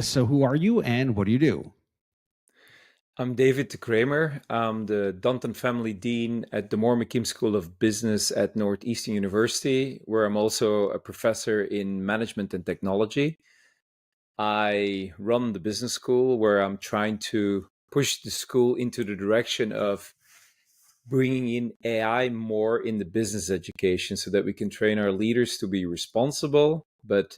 So, who are you and what do you do? I'm David de Cremer. I'm the Danton Family Dean at the Moore McKim School of Business at Northeastern University, where I'm also a professor in management and technology. I run the business school where I'm trying to push the school into the direction of bringing in AI more in the business education so that we can train our leaders to be responsible, but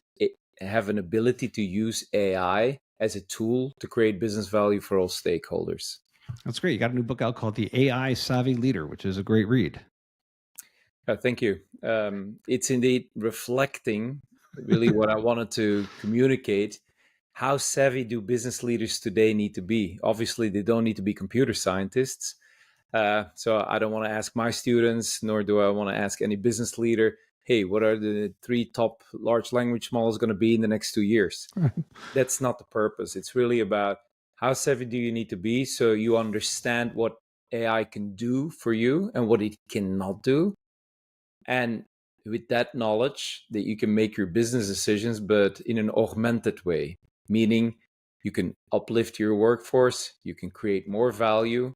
have an ability to use AI as a tool to create business value for all stakeholders. That's great. You got a new book out called The AI Savvy Leader, which is a great read. Thank you. It's indeed reflecting really what I wanted to communicate. How savvy do business leaders today need to be? Obviously, they don't need to be computer scientists. So I don't want to ask my students, nor do I want to ask any business leader, hey, what are the three top large language models going to be in the next 2 years? That's not the purpose. It's really about how savvy do you need to be so you understand what AI can do for you and what it cannot do, and with that knowledge that you can make your business decisions but in an augmented way, meaning you can uplift your workforce, you can create more value,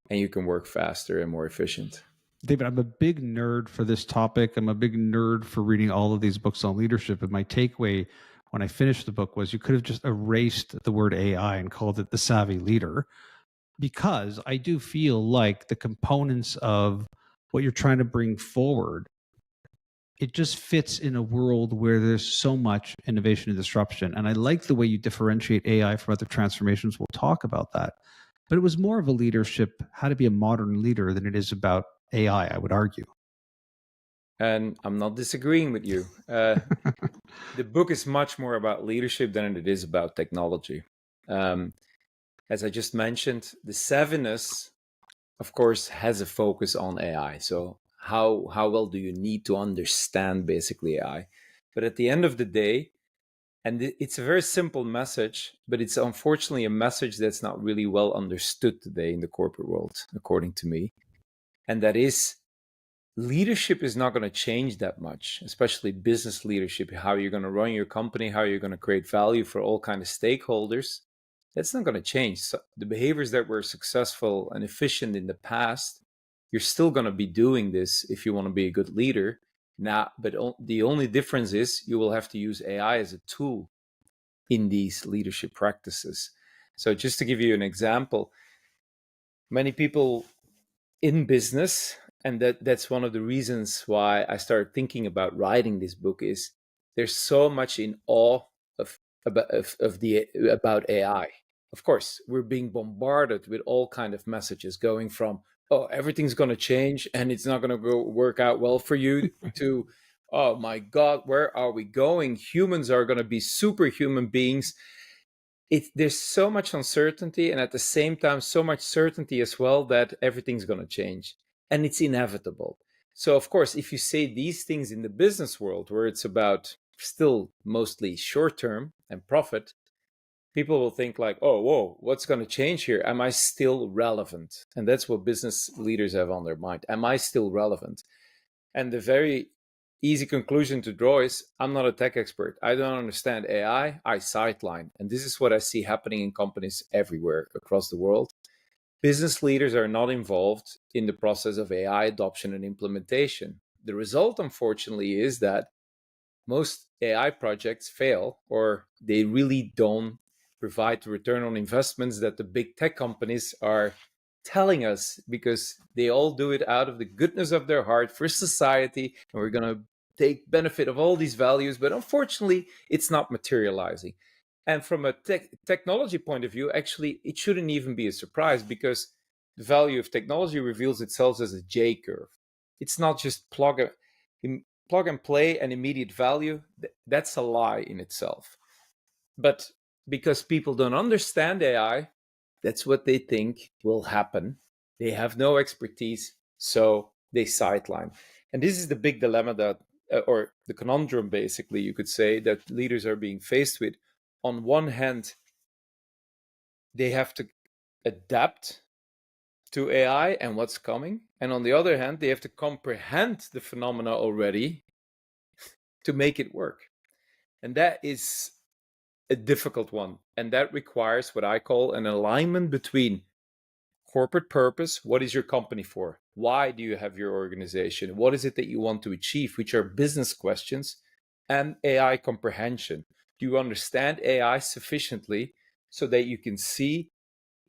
and you can work faster and more efficient. David, I'm a big nerd for this topic. I'm a big nerd for reading all of these books on leadership. And my takeaway when I finished the book was you could have just erased the word AI and called it The Savvy Leader, because I do feel like the components of what you're trying to bring forward, it just fits in a world where there's so much innovation and disruption. And I like the way you differentiate AI from other transformations. We'll talk about that. But it was more of a leadership, how to be a modern leader, than it is about AI, I would argue. And I'm not disagreeing with you. The book is much more about leadership than it is about technology. Um, as I just mentioned, the savviness, of course, has a focus on AI. So how well do you need to understand basically AI? But at the end of the day, and it's a very simple message, but it's unfortunately a message that's not really well understood today in the corporate world, according to me. And that is, leadership is not going to change that much, especially business leadership, how you're going to run your company, how you're going to create value for all kind of stakeholders. That's not going to change. So the behaviors that were successful and efficient in the past, you're still going to be doing this if you want to be a good leader now. But the only difference is you will have to use AI as a tool in these leadership practices. So just to give you an example, many people in business, and that's one of the reasons why I started thinking about writing this book, is there's so much in awe of about AI. Of course, we're being bombarded with all kind of messages going from, oh, everything's going to change and it's not going to go work out well for you, to, oh my god, where are we going? Humans are going to be superhuman beings. There's so much uncertainty, and at the same time so much certainty as well, that everything's going to change and it's inevitable. So of course, if you say these things in the business world where it's about still mostly short term and profit, people will think like, oh, whoa, what's going to change here? Am I still relevant? And that's what business leaders have on their mind. Am I still relevant? And the very easy conclusion to draw is, I'm not a tech expert. I don't understand AI. I sideline. And this is what I see happening in companies everywhere across the world. Business leaders are not involved in the process of AI adoption and implementation. The result, unfortunately, is that most AI projects fail, or they really don't provide the return on investments that the big tech companies are telling us, because they all do it out of the goodness of their heart for society, and we're going to take benefit of all these values, but unfortunately it's not materializing. And from a technology point of view, actually it shouldn't even be a surprise, because the value of technology reveals itself as a J curve. It's not just plug and play and immediate value. That's a lie in itself. But because people don't understand AI, that's what they think will happen. They have no expertise, so they sideline. And this is the big dilemma that, or the conundrum, basically, you could say, that leaders are being faced with. On one hand, they have to adapt to AI and what's coming. And on the other hand, they have to comprehend the phenomena already to make it work. And that is a difficult one. And that requires what I call an alignment between corporate purpose. What is your company for? Why do you have your organization? What is it that you want to achieve? Which are business questions. And AI comprehension. Do you understand AI sufficiently so that you can see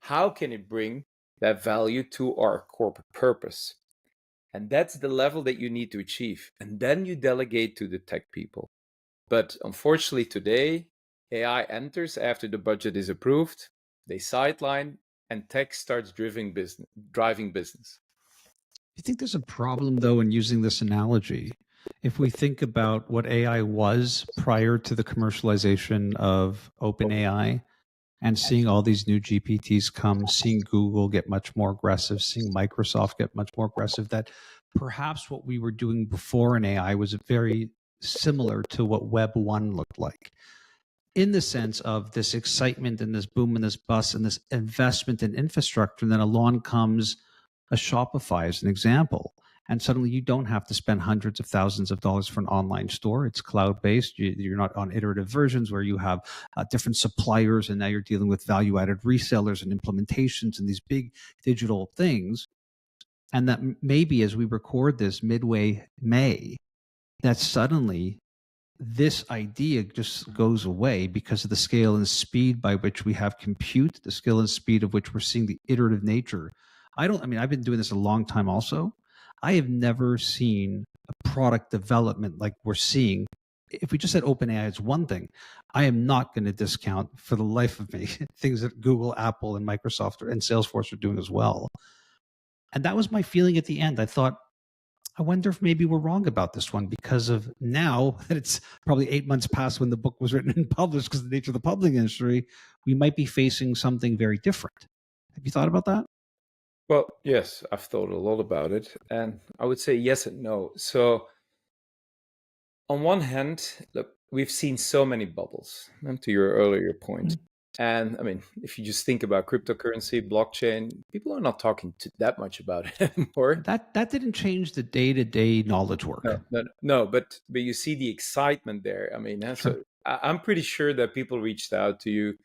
how can it bring that value to our corporate purpose? And that's the level that you need to achieve. And then you delegate to the tech people. But unfortunately, today, AI enters after the budget is approved, they sideline, and tech starts driving business. You think there's a problem, though, in using this analogy? If we think about what AI was prior to the commercialization of OpenAI and seeing all these new GPTs come, seeing Google get much more aggressive, seeing Microsoft get much more aggressive, that perhaps what we were doing before in AI was very similar to what Web 1 looked like, in the sense of this excitement and this boom and this bust and this investment in infrastructure. And then along comes a Shopify as an example. And suddenly you don't have to spend hundreds of thousands of dollars for an online store. It's cloud-based. You're not on iterative versions where you have different suppliers, and now you're dealing with value-added resellers and implementations and these big digital things. And that maybe as we record this midway May, that suddenly this idea just goes away because of the scale and speed by which we have compute, the scale and speed of which we're seeing the iterative nature. I've been doing this a long time also. I have never seen a product development like we're seeing. If we just said OpenAI is one thing, I am not going to discount for the life of me things that Google, Apple, and Microsoft and Salesforce are doing as well. And that was my feeling at the end. I thought, I wonder if maybe we're wrong about this one, because of now that it's probably 8 months past when the book was written and published, because of the nature of the publishing industry, we might be facing something very different. Have you thought about that? Well, yes, I've thought a lot about it. And I would say yes and no. So, on one hand, look, we've seen so many bubbles, to your earlier point. And I mean, if you just think about cryptocurrency, blockchain, people are not talking that much about it anymore. That didn't change the day-to-day knowledge work. No, but you see the excitement there. I mean, Sure. So I'm pretty sure that people reached out to you to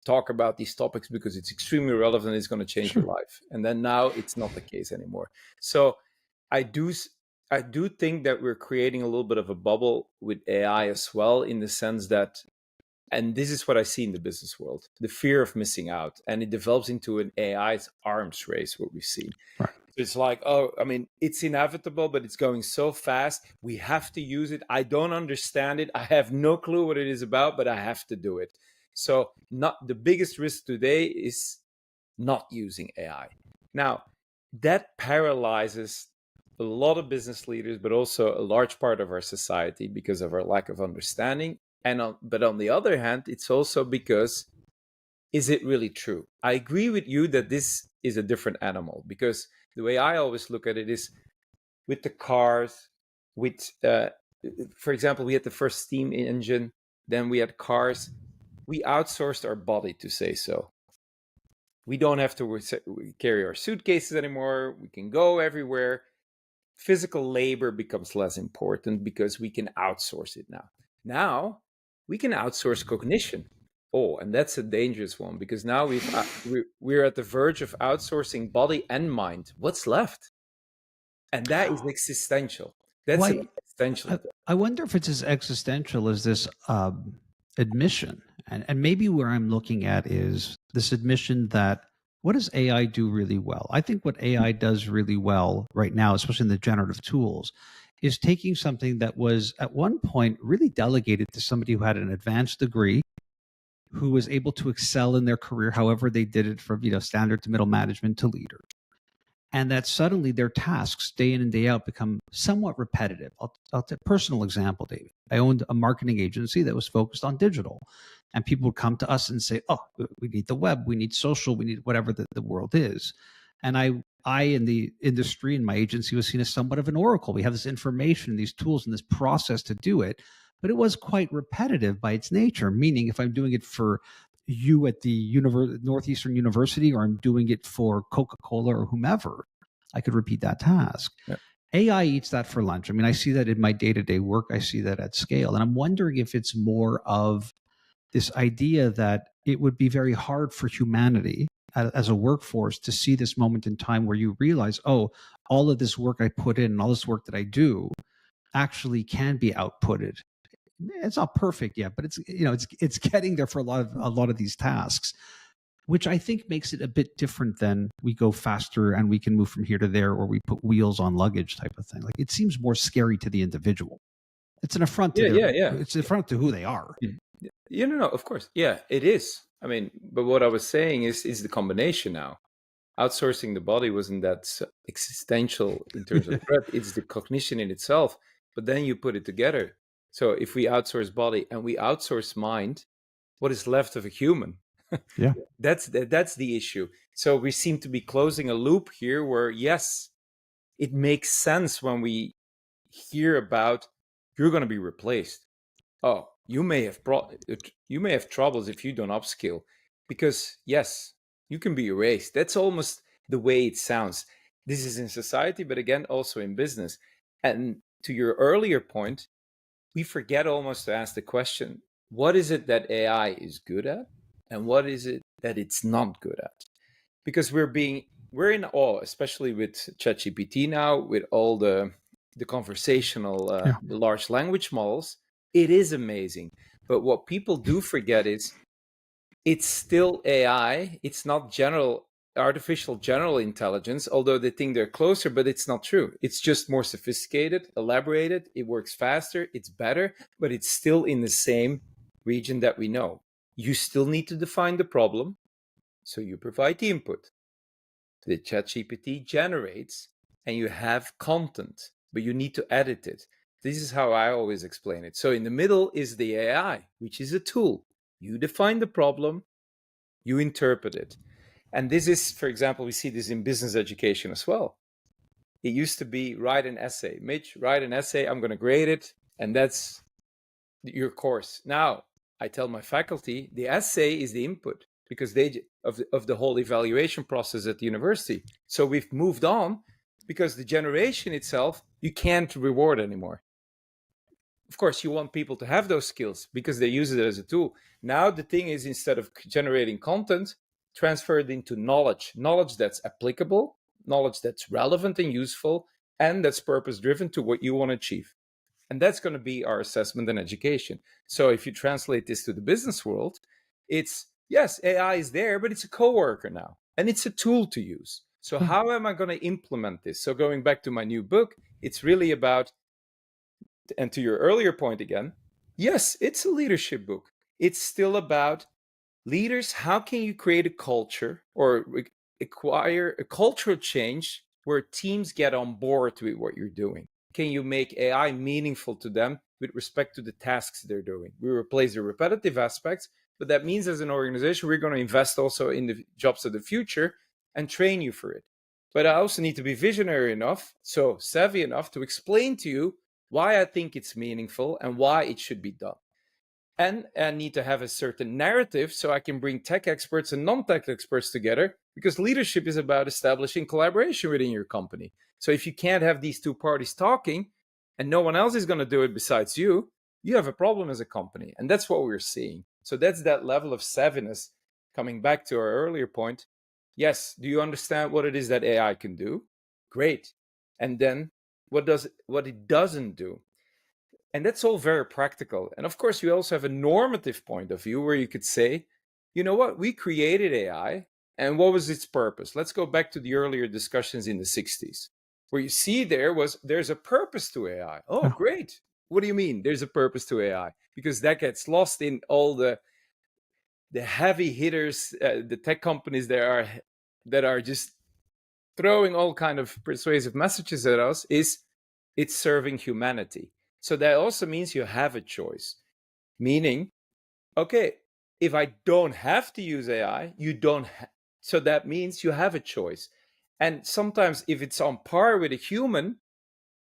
talk about these topics because it's extremely relevant. It's going to change your life. And then now it's not the case anymore. So I do think that we're creating a little bit of a bubble with AI as well, in the sense that, and this is what I see in the business world, the fear of missing out. And it develops into an AI's arms race, what we've seen. Right. It's like, oh, I mean, it's inevitable, but it's going so fast. We have to use it. I don't understand it. I have no clue what it is about, but I have to do it. So not the biggest risk today is not using AI. Now, that paralyzes a lot of business leaders, but also a large part of our society because of our lack of understanding. But on the other hand, it's also because, is it really true? I agree with you that this is a different animal, because the way I always look at it is with the cars, for example, we had the first steam engine, then we had cars. We outsourced our body to say so. We don't have to carry our suitcases anymore. We can go everywhere. Physical labor becomes less important because we can outsource it now. Now we can outsource cognition. Oh, and that's a dangerous one, because now we're at the verge of outsourcing body and mind. What's left? And that is existential. That's existential. I wonder if it's as existential as this admission. And maybe where I'm looking at is this admission that, what does AI do really well? I think what AI does really well right now, especially in the generative tools, is taking something that was at one point really delegated to somebody who had an advanced degree, who was able to excel in their career, however they did it, from standard to middle management to leader. And that suddenly their tasks day in and day out become somewhat repetitive. I'll take a personal example, David. I owned a marketing agency that was focused on digital. And people would come to us and say, oh, we need the web, we need social, we need whatever the world is. And I in the industry, in my agency, was seen as somewhat of an oracle. We have this information, these tools, and this process to do it. But it was quite repetitive by its nature, meaning if I'm doing it for you at the Northeastern University, or I'm doing it for Coca-Cola or whomever, I could repeat that task. Yep. AI eats that for lunch. I mean, I see that in my day-to-day work. I see that at scale. And I'm wondering if it's more of this idea that it would be very hard for humanity as a workforce to see this moment in time where you realize, oh, all of this work I put in and all this work that I do actually can be outputted. It's not perfect yet, but it's getting there for a lot of these tasks, which I think makes it a bit different than we go faster and we can move from here to there, or we put wheels on luggage type of thing. Like, it seems more scary to the individual. It's an affront to Yeah, their, yeah, yeah. it's an affront to who they are. Yeah, no, of course. Yeah, it is. I mean, but what I was saying is the combination now. Outsourcing the body wasn't that existential in terms of threat. It's the cognition in itself. But then you put it together. So if we outsource body and we outsource mind, what is left of a human? Yeah. That's the issue. So we seem to be closing a loop here where, yes, it makes sense when we hear about you're going to be replaced. Oh, you may have troubles if you don't upskill, because yes, you can be erased. That's almost the way it sounds. This is in society, but again, also in business. And to your earlier point, we forget almost to ask the question, what is it that AI is good at? And what is it that it's not good at? Because we're in awe, especially with ChatGPT now, with all the conversational the large language models. It is amazing. But what people do forget is it's still AI. It's not artificial general intelligence, although they think they're closer, but it's not true. It's just more sophisticated, elaborated. It works faster. It's better, but it's still in the same region that we know. You still need to define the problem. So you provide the input. The ChatGPT generates, and you have content, but you need to edit it. This is how I always explain it. So in the middle is the AI, which is a tool. You define the problem, you interpret it. And this is, for example, we see this in business education as well. It used to be write an essay. Mitch, write an essay, I'm going to grade it, and that's your course. Now, I tell my faculty, the essay is the input, because of the whole evaluation process at the university. So we've moved on, because the generation itself, you can't reward anymore. Of course, you want people to have those skills because they use it as a tool. Now the thing is, instead of generating content, transfer it into knowledge that's applicable, knowledge that's relevant and useful, and that's purpose driven to what you want to achieve. And that's going to be our assessment and education. So if you translate this to the business world, it's, yes, AI is there, but it's a coworker now, and it's a tool to use. So how am I going to implement this? So going back to my new book, it's really about, and to your earlier point again, yes, it's a leadership book. It's still about leaders. How can you create a culture or acquire a cultural change where teams get on board with what you're doing? Can you make AI meaningful to them with respect to the tasks they're doing? We replace the repetitive aspects, but that means as an organization, we're going to invest also in the jobs of the future and train you for it. But I also need to be visionary enough, so savvy enough to explain to you why I think it's meaningful and why it should be done. And I need to have a certain narrative so I can bring tech experts and non-tech experts together, because leadership is about establishing collaboration within your company. So if you can't have these two parties talking and no one else is going to do it besides you, you have a problem as a company. And that's what we're seeing. So that's that level of savviness. Coming back to our earlier point, yes, do you understand what it is that AI can do? Great. And then what it doesn't do? And that's all very practical. And of course, you also have a normative point of view where you could say, you know what, we created AI, and what was its purpose? Let's go back to the earlier discussions in the 60s, where you see there's a purpose to AI. Oh, great. What do you mean there's a purpose to AI? Because that gets lost in all the heavy hitters, the tech companies that are just throwing all kind of persuasive messages at us, is it's serving humanity. So that also means you have a choice. Meaning, okay, if I don't have to use AI, you don't. So that means you have a choice. And sometimes if it's on par with a human,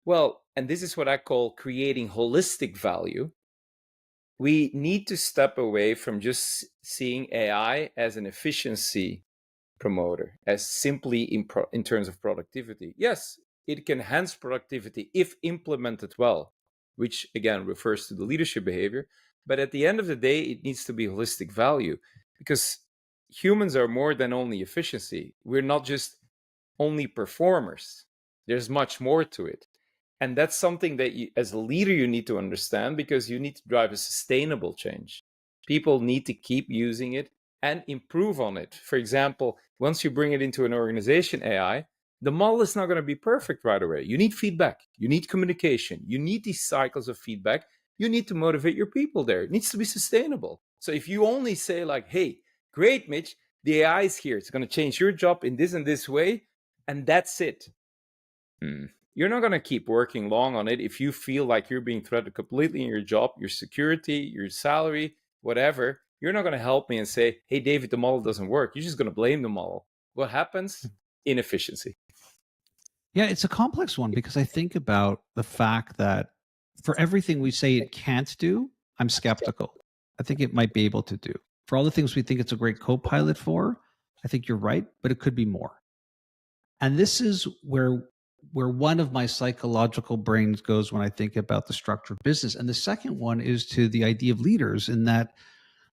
well, and this is what I call creating holistic value, we need to step away from just seeing AI as an efficiency promoter, as simply in terms of productivity. Yes, it can enhance productivity if implemented well. which again refers to the leadership behavior. But at the end of the day, it needs to be holistic value, because humans are more than only efficiency. We're not just only performers. There's much more to it. And that's something that you, as a leader, you need to understand, because you need to drive a sustainable change. People need to keep using it and improve on it. For example, once you bring it into an organization, AI, the model is not going to be perfect right away. You need feedback, you need communication, you need these cycles of feedback. You need to motivate your people there. It needs to be sustainable. So if you only say, like, hey, great, Mitch, the AI is here, it's going to change your job in this and this way, and that's it. You're not going to keep working long on it if you feel like you're being threatened completely in your job, your security, your salary, whatever. You're not going to help me and say, hey, David, the model doesn't work. You're just going to blame the model. What happens? Inefficiency. Yeah, it's a complex one because I think about the fact that for everything we say it can't do, I'm skeptical. I think it might be able to do. For all the things we think it's a great co-pilot for, I think you're right, but it could be more. And this is where one of my psychological brains goes when I think about the structure of business. And the second one is to the idea of leaders, in that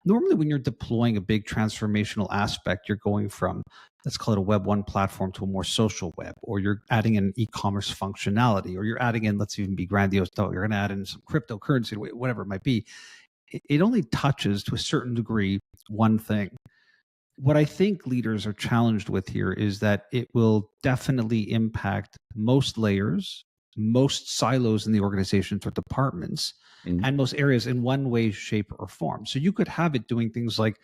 normally when you're deploying a big transformational aspect, you're going from, let's call it a web 1 platform, to a more social web, or you're adding in e-commerce functionality, or you're adding in, let's even be grandiose, you're going to add in some cryptocurrency, whatever it might be. It only touches to a certain degree one thing. What I think leaders are challenged with here is that it will definitely impact most layers, most silos in the organizations or departments, and most areas in one way, shape, or form. So you could have it doing things like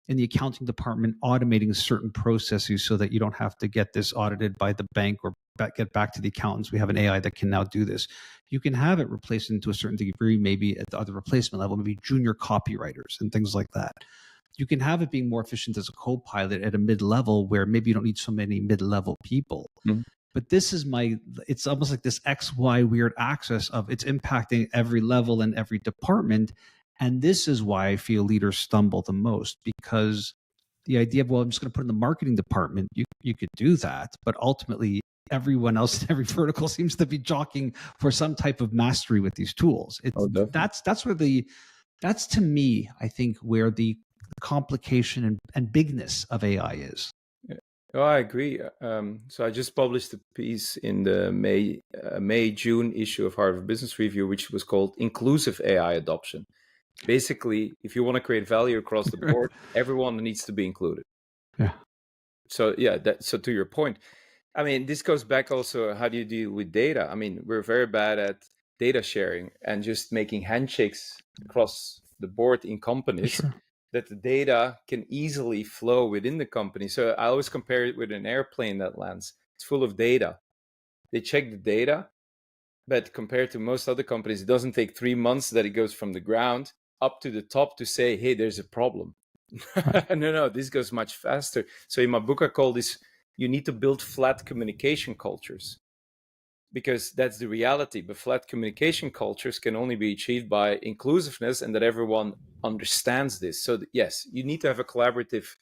in the accounting department, automating certain processes so that you don't have to get this audited by the bank or get back to the accountants. We have an AI that can now do this. You can have it replaced to a certain degree, maybe at the other replacement level, maybe junior copywriters and things like that. You can have it being more efficient as a co-pilot at a mid-level where maybe you don't need so many mid-level people. But this is it's almost like this XY weird axis of it's impacting every level and every department. And this is why I feel leaders stumble the most, because the idea of, well, I'm just going to put in the marketing department, you could do that. But ultimately, everyone else in every vertical seems to be jockeying for some type of mastery with these tools. That's to me, I think, where the complication and bigness of AI is. Oh, I agree. So I just published a piece in the May-June issue of Harvard Business Review, which was called Inclusive AI Adoption. Basically, if you want to create value across the board, everyone needs to be included. Yeah. So so to your point, I mean, this goes back also, how do you deal with data? I mean, we're very bad at data sharing and just making handshakes across the board in companies. Sure. That the data can easily flow within the company. So I always compare it with an airplane that lands. It's full of data. They check the data, but compared to most other companies, it doesn't take 3 months that it goes from the ground up to the top to say, hey, there's a problem. No, this goes much faster. So in my book, I call this, you need to build flat communication cultures, because that's the reality. But flat communication cultures can only be achieved by inclusiveness, and that everyone understands this. So yes, you need to have a collaborative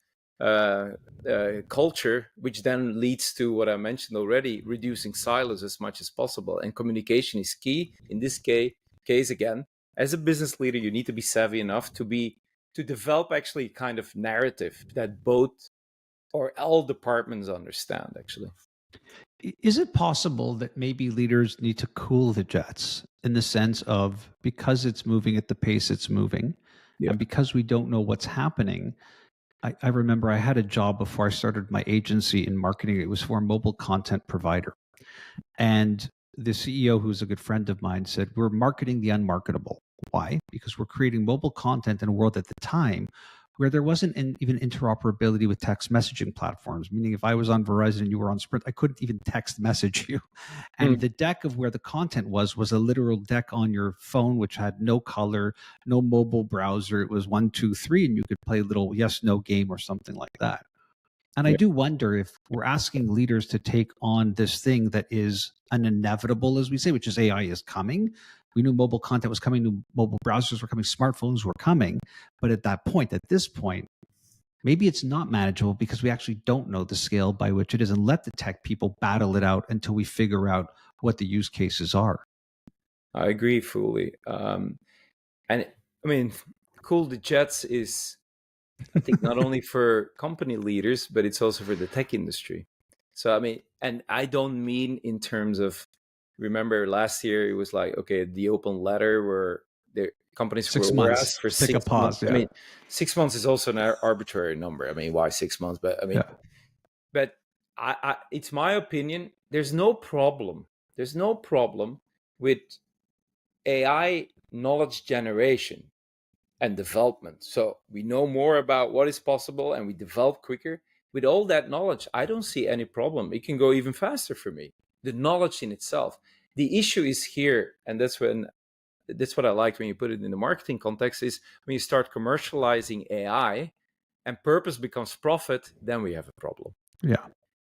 culture, which then leads to what I mentioned already, reducing silos as much as possible. And communication is key. In this case, again, as a business leader, you need to be savvy enough to develop actually kind of narrative that both or all departments understand, actually. Is it possible that maybe leaders need to cool the jets, in the sense of, because it's moving at the pace it's moving, and because we don't know what's happening? I remember I had a job before I started my agency in marketing. It was for a mobile content provider. And the CEO, who's a good friend of mine, said, we're marketing the unmarketable. Why? Because we're creating mobile content in a world at the time where there wasn't even interoperability with text messaging platforms, meaning if I was on Verizon and you were on Sprint, I couldn't even text message you. And the deck of where the content was a literal deck on your phone, which had no color, no mobile browser. It was 1, 2, 3, and you could play a little yes, no game or something like that. And I do wonder if we're asking leaders to take on this thing that is an inevitable, as we say, which is AI is coming. We knew mobile content was coming, new mobile browsers were coming, smartphones were coming. But at this point, maybe it's not manageable because we actually don't know the scale by which it is, and let the tech people battle it out until we figure out what the use cases are. I agree fully. And I mean, Cool the Jets is, I think, not only for company leaders, but it's also for the tech industry. So, I mean, and I don't mean in terms of, remember last year it was like, okay, the open letter where the companies 6 were asked months. for Take a 6 months. pause. I Yeah. mean, 6 months is also an arbitrary number. I mean, why 6 months? But I mean, Yeah. but it's my opinion. There's no problem. There's no problem with AI knowledge generation and development. So we know more about what is possible and we develop quicker. With all that knowledge, I don't see any problem. It can go even faster for me. The knowledge in itself. The issue is here, and that's what I liked when you put it in the marketing context, is when you start commercializing AI and purpose becomes profit, then we have a problem. Yeah.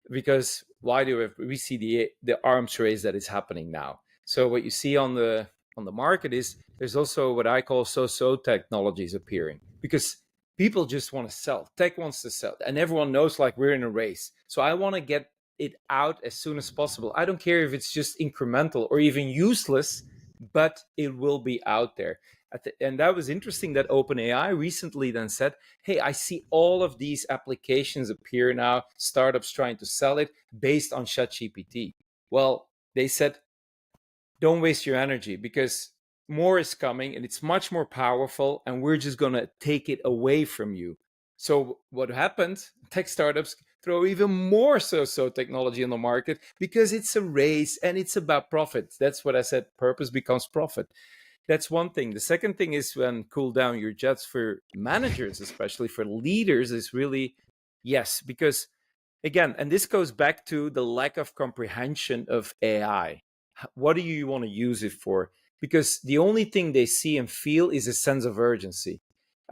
Because why do we see the arms race that is happening now? So what you see on the market is there's also what I call so technologies appearing, because people just want to sell. Tech wants to sell, and everyone knows like we're in a race. So I want to get it out as soon as possible. I don't care if it's just incremental or even useless, but it will be out there. And that was interesting that OpenAI recently then said, hey, I see all of these applications appear now, startups trying to sell it based on ChatGPT. Well, they said, don't waste your energy because more is coming and it's much more powerful, and we're just going to take it away from you. So, what happened? Tech startups throw even more so technology on the market because it's a race and it's about profit. That's what I said, purpose becomes profit. That's one thing. The second thing is when cool down your jets for managers, especially for leaders, is really yes, because again, and this goes back to the lack of comprehension of AI. What do you want to use it for? Because the only thing they see and feel is a sense of urgency.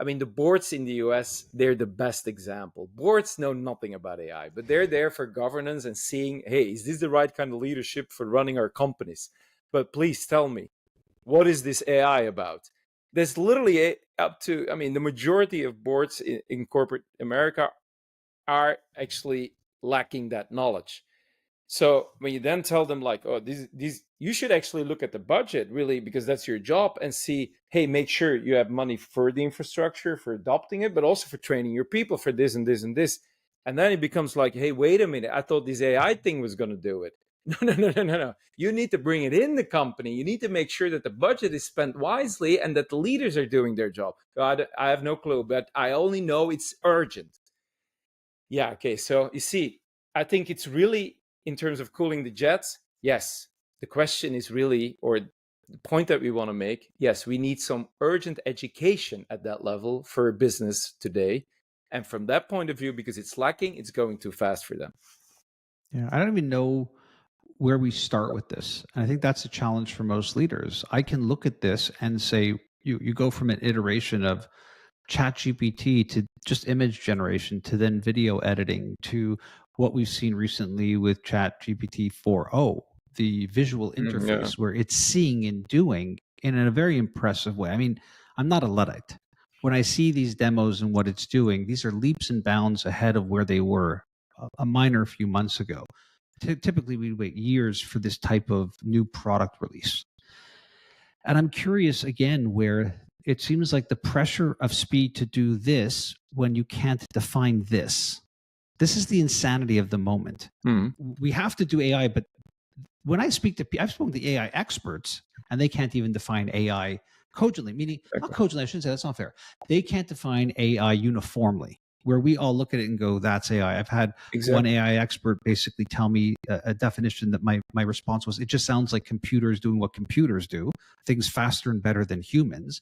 I mean, the boards in the US, they're the best example. Boards know nothing about AI, but they're there for governance and seeing, hey, is this the right kind of leadership for running our companies? But please tell me, what is this AI about? There's literally up to, I mean, the majority of boards in corporate America are actually lacking that knowledge. So when you then tell them like, oh, these you should actually look at the budget really because that's your job and see, hey, make sure you have money for the infrastructure, for adopting it, but also for training your people for this and this and this. And then it becomes like, hey, wait a minute, I thought this AI thing was going to do it. No. You need to bring it in the company. You need to make sure that the budget is spent wisely and that the leaders are doing their job. God, I have no clue, but I only know it's urgent. Yeah, okay. So you see, I think it's really in terms of cooling the jets. Yes, the question is really, or the point that we want to make, yes, we need some urgent education at that level for a business today. And from that point of view, because it's lacking, it's going too fast for them. Yeah. I don't even know where we start with this. And I think that's a challenge for most leaders. I can look at this and say, you go from an iteration of chat GPT to just image generation to then video editing to what we've seen recently with chat GPT 4.0, the visual Yeah. interface where it's seeing and doing in a very impressive way. I mean, I'm not a Luddite. When I see these demos and what it's doing, these are leaps and bounds ahead of where they were a minor few months ago. Typically, we wait years for this type of new product release. And I'm curious again where it seems like the pressure of speed to do this when you can't define this. This is the insanity of the moment. Mm. We have to do AI, but when I speak to people, I've spoken to AI experts and they can't even define AI cogently, meaning not Exactly. cogently, I shouldn't say that's not fair. They can't define AI uniformly, where we all look at it and go, that's AI. I've had one Exactly. AI expert basically tell me a definition that my response was, it just sounds like computers doing what computers do, things faster and better than humans.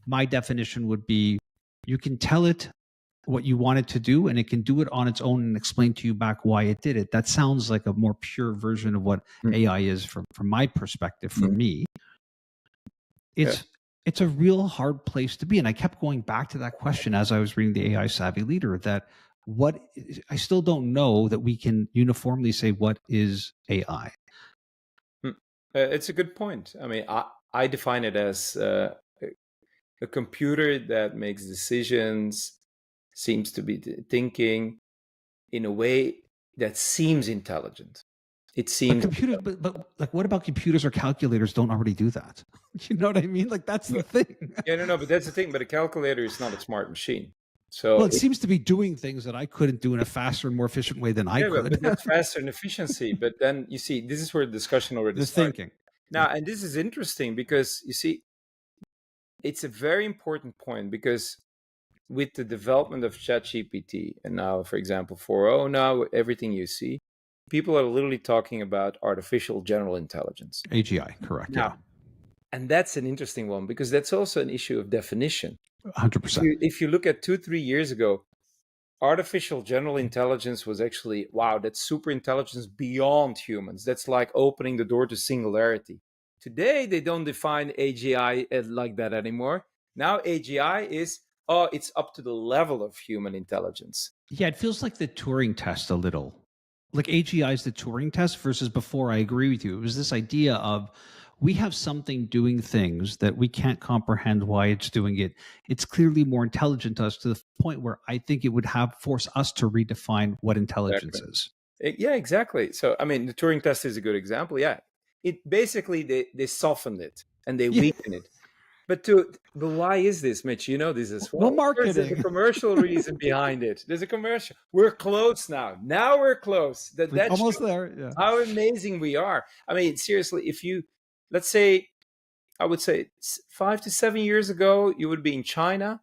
My definition would be, you can tell it what you want it to do and it can do it on its own and explain to you back why it did it. That sounds like a more pure version of what Mm. AI is from my perspective. For Mm. me, Yeah. it's a real hard place to be. And I kept going back to that question as I was reading the AI Savvy Leader, that what I still don't know that we can uniformly say what is AI. Mm. It's a good point. I mean, I define it as a computer that makes decisions, seems to be thinking in a way that seems intelligent. it seems. computers, but like, what about computers or calculators don't already do that? You know what I mean? Like, that's the thing. Yeah, no, but that's the thing. But a calculator is not a smart machine. Well, So it seems to be doing things that I couldn't do in a faster and more efficient way than I yeah, could. but that's faster and efficiency. But then you see, this is where the discussion already The starts. thinking. Now, and this is interesting because you see, it's a very important point because with the development of ChatGPT and now, for example, 4.0, now everything you see, people are literally talking about artificial general intelligence. AGI, correct? Now, Yeah, and that's an interesting one because that's also an issue of definition. 100%. If you look at 2-3 years ago, artificial general intelligence was actually, wow, that's super intelligence beyond humans. That's like opening the door to singularity. Today, they don't define AGI like that anymore. Now, AGI is, oh, it's up to the level of human intelligence. Yeah, it feels like the Turing test a little. Like AGI is the Turing test versus before. I agree with you. It was this idea of we have something doing things that we can't comprehend why it's doing it. It's clearly more intelligent to us to the point where I think it would have force us to redefine what intelligence Exactly. is. Yeah, exactly. So, I mean, the Turing test is a good example. Yeah. It basically, they softened it and they Yeah. weakened it. But why is this, Mitch? You know this as well. Well, Of course, there's a marketing. commercial reason behind it. There's a commercial. We're close now. Now we're close. That Almost shows there. Yeah. how amazing we are. I mean, seriously, if you, let's say, I would say 5 to 7 years ago, you would be in China,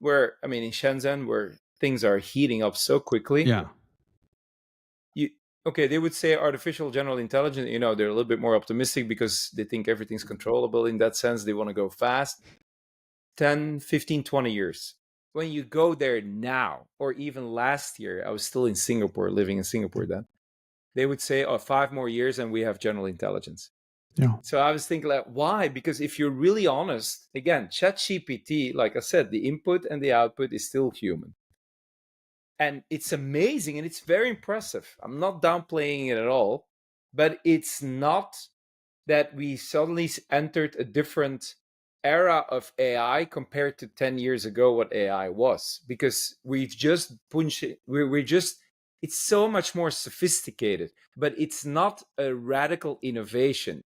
where, I mean, in Shenzhen, where things are heating up so quickly. Yeah. Okay, they would say artificial general intelligence, they're a little bit more optimistic because they think everything's controllable in that sense. They want to go fast. 10, 15, 20 years. When you go there now, or even last year, I was still in Singapore, living in Singapore then, they would say, 5 more years and we have general intelligence. Yeah. So I was thinking, like, why? Because if you're really honest, again, ChatGPT, like I said, the input and the output is still human. And it's amazing and it's very impressive. I'm not downplaying it at all, but it's not that we suddenly entered a different era of AI compared to 10 years ago what AI was, because we've just punched it. We're just, it's so much more sophisticated, but it's not a radical innovation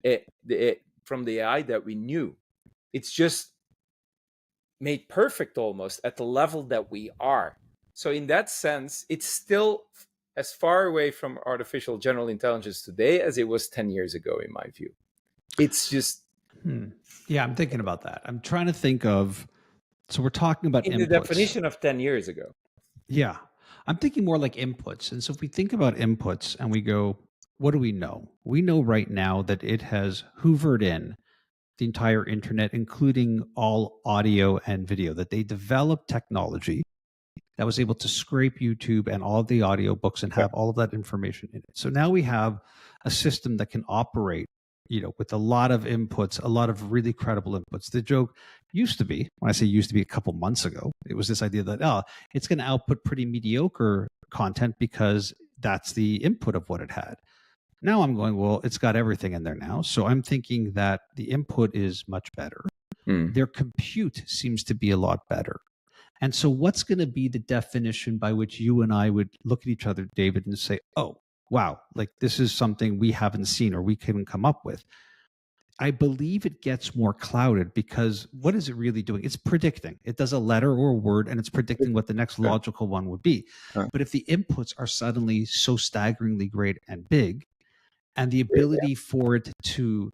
from the AI that we knew. It's just made perfect almost at the level that we are. So in that sense, it's still as far away from artificial general intelligence today as it was 10 years ago, in my view. It's just... Yeah, I'm thinking about that. I'm trying to think of, so we're talking about in inputs. the definition of 10 years ago. Yeah. I'm thinking more like inputs. And so if we think about inputs and we go, what do we know? We know right now that it has hoovered in the entire internet, including all audio and video, that they developed technology that was able to scrape YouTube and all of the audiobooks and have all of that information in it. So now we have a system that can operate, with a lot of inputs, a lot of really credible inputs. The joke used to be, when I say used to be a couple months ago, it was this idea that, it's going to output pretty mediocre content because that's the input of what it had. Now I'm going, well, it's got everything in there now. So I'm thinking that the input is much better. Their compute seems to be a lot better. And so what's going to be the definition by which you and I would look at each other, David, and say, oh, wow, like this is something we haven't seen or we couldn't come up with? I believe it gets more clouded because what is it really doing? It's predicting. It does a letter or a word and it's predicting what the next logical one would be. But if the inputs are suddenly so staggeringly great and big, and the ability for it to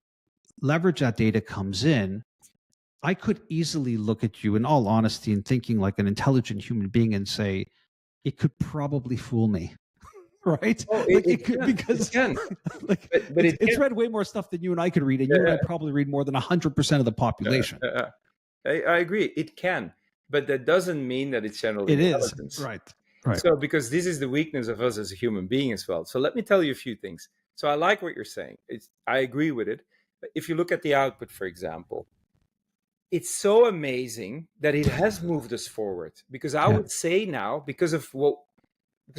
leverage that data comes in, I could easily look at you in all honesty and thinking like an intelligent human being and say, it could probably fool me. Right? Oh, like it could, can. because it can. like but it's read way more stuff than you and I could read, and you and I probably read more than 100% of the population. I agree. It can, but that doesn't mean that it's general intelligence. Is right. So because this is the weakness of us as a human being as well. So let me tell you a few things. So I like what you're saying. I agree with it. But if you look at the output, for example, it's so amazing that it has moved us forward. Because I would say now, because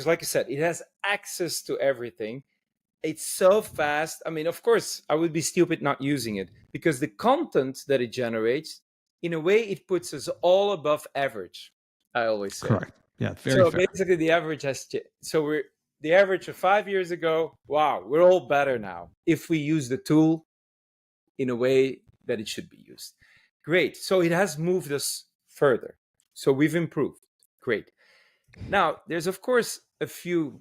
like I said, it has access to everything. It's so fast. I mean, of course, I would be stupid not using it because the content that it generates, in a way, it puts us all above average. I always say. Correct. Yeah, very fair. Basically, the average has so the average of 5 years ago, wow, we're all better now if we use the tool in a way that it should be used. Great. So it has moved us further. So we've improved. Great. Now, there's of course a few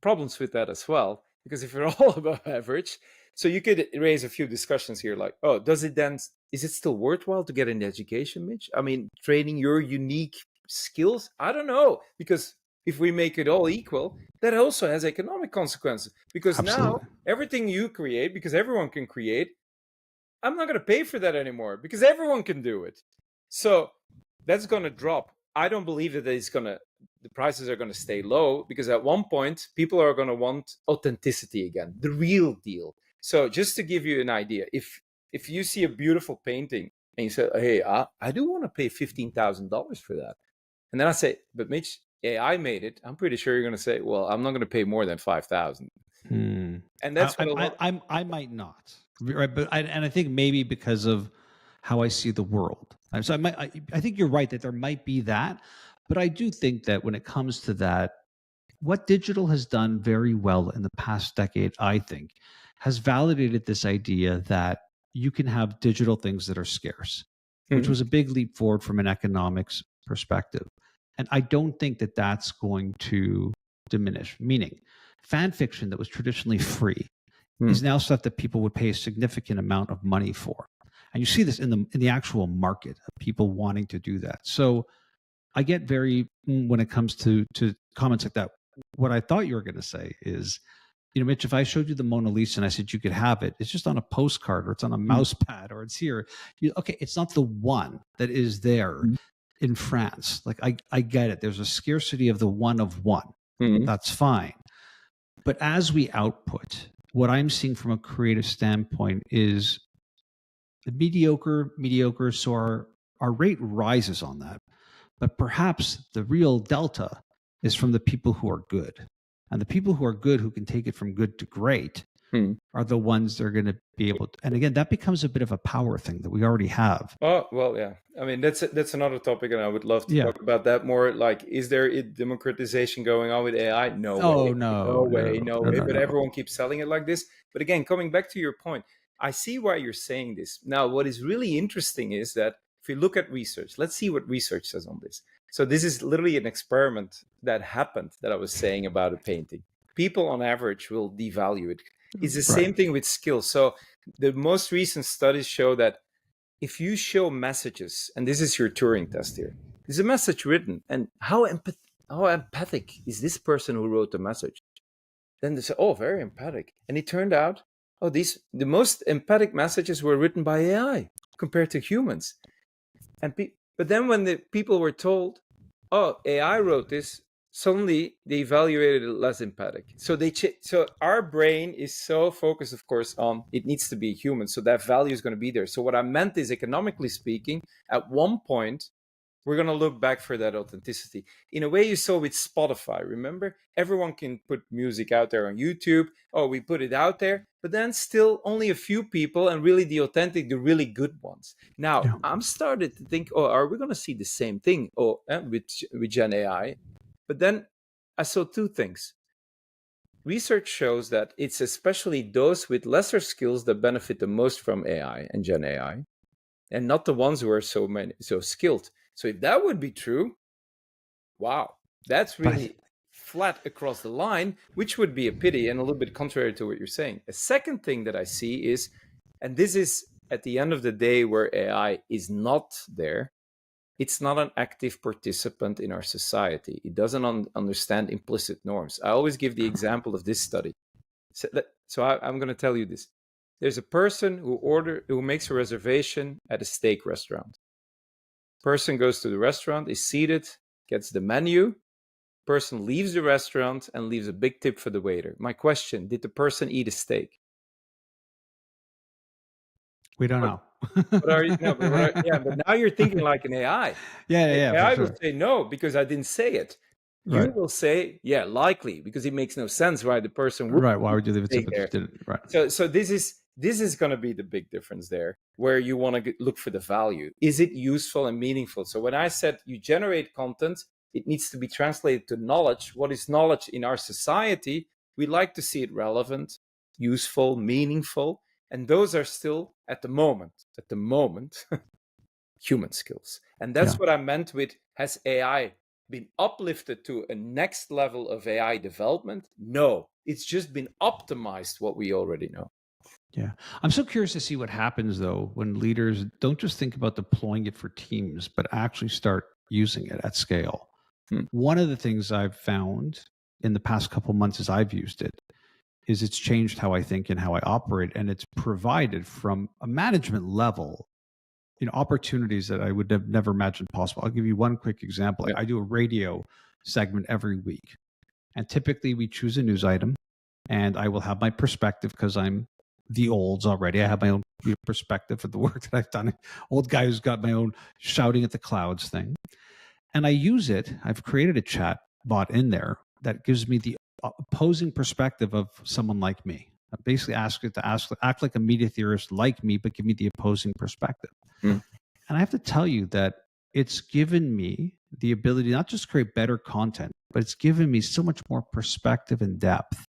problems with that as well, because if you're all above average, so you could raise a few discussions here like, oh, is it still worthwhile to get an education, Mitch? I mean, training your unique skills? I don't know, because if we make it all equal, that also has economic consequences, because Absolutely. now everything you create, because everyone can create, I'm not going to pay for that anymore because everyone can do it. So that's going to drop. I don't believe that the prices are going to stay low, because at one point people are going to want authenticity again, the real deal. So just to give you an idea, if you see a beautiful painting and you say, hey, I do want to pay $15,000 for that. And then I say, but Mitch, AI made it. I'm pretty sure you're going to say, well, I'm not going to pay more than 5,000. And that's what a lot. I might not, right? But I think maybe because of how I see the world. So I think you're right that there might be that, but I do think that when it comes to that, what digital has done very well in the past decade, I think, has validated this idea that you can have digital things that are scarce, which was a big leap forward from an economics perspective. And I don't think that that's going to diminish, meaning fan fiction that was traditionally free is now stuff that people would pay a significant amount of money for. And you see this in the actual market of people wanting to do that. So I get very, when it comes to comments like that, what I thought you were going to say is, Mitch, if I showed you the Mona Lisa and I said you could have it, it's just on a postcard or it's on a mouse pad or it's here. Okay, it's not the one that is there in France. Like I get it. There's a scarcity of the one of one. That's fine. But as we output, what I'm seeing from a creative standpoint is the mediocre. So our rate rises on that. But perhaps the real delta is from the people who are good. And the people who are good, who can take it from good to great, are the ones that are going to be able to. And again, that becomes a bit of a power thing that we already have. Oh, well, yeah. I mean, that's another topic, and I would love to talk about that more. Like, is there a democratization going on with AI? No way. No way. But everyone keeps selling it like this. But again, coming back to your point, I see why you're saying this. Now, what is really interesting is that if you look at research, let's see what research says on this. So this is literally an experiment that happened that I was saying about a painting. People on average will devalue it. It's the same thing with skills. So the most recent studies show that if you show messages, and this is your Turing test here, there's a message written, and how empathic is this person who wrote the message? Then they say, oh, very empathic. And it turned out, the most empathic messages were written by AI compared to humans. But then when the people were told, oh, AI wrote this, suddenly they evaluated it less empathic. So so our brain is so focused, of course, on it needs to be human. So that value is going to be there. So what I meant is, economically speaking, at one point, we're going to look back for that authenticity. In a way, you saw with Spotify, remember? Everyone can put music out there on YouTube. Oh, we put it out there. But then still only a few people, and really the authentic, the really good ones. Now, I'm started to think, are we going to see the same thing with Gen AI? But then I saw two things. Research shows that it's especially those with lesser skills that benefit the most from AI and Gen AI, and not the ones who are so skilled. So if that would be true, wow, that's really flat across the line, which would be a pity and a little bit contrary to what you're saying. A second thing that I see is, and this is at the end of the day where AI is not there, it's not an active participant in our society. It doesn't understand implicit norms. I always give the example of this study. So I'm going to tell you this. There's a person who makes a reservation at a steak restaurant. Person goes to the restaurant, is seated, gets the menu. Person leaves the restaurant and leaves a big tip for the waiter. My question, did the person eat a steak? We don't know. But now you're thinking like an AI. AI will say no, because I didn't say it. You will say, yeah, likely, because it makes no sense why the person would. Right. Why would you leave it there? Right. So this is going to be the big difference there, where you want to look for the value. Is it useful and meaningful? So when I said you generate content, it needs to be translated to knowledge. What is knowledge in our society? We like to see it relevant, useful, meaningful, and those are still at the moment human skills. And that's what I meant with, has AI been uplifted to a next level of AI development? No, it's just been optimized what we already know. Yeah. I'm so curious to see what happens, though, when leaders don't just think about deploying it for teams, but actually start using it at scale. One of the things I've found in the past couple of months as I've used it is it's changed how I think and how I operate. And it's provided from a management level, opportunities that I would have never imagined possible. I'll give you one quick example. I do a radio segment every week. And typically we choose a news item and I will have my perspective because I'm the olds already. I have my own perspective of the work that I've done. Old guy who's got my own shouting at the clouds thing. And I use it. I've created a chat bot in there that gives me the opposing perspective of someone like me. I basically ask it to act like a media theorist like me, but give me the opposing perspective. And I have to tell you that it's given me the ability not just create better content, but it's given me so much more perspective and depth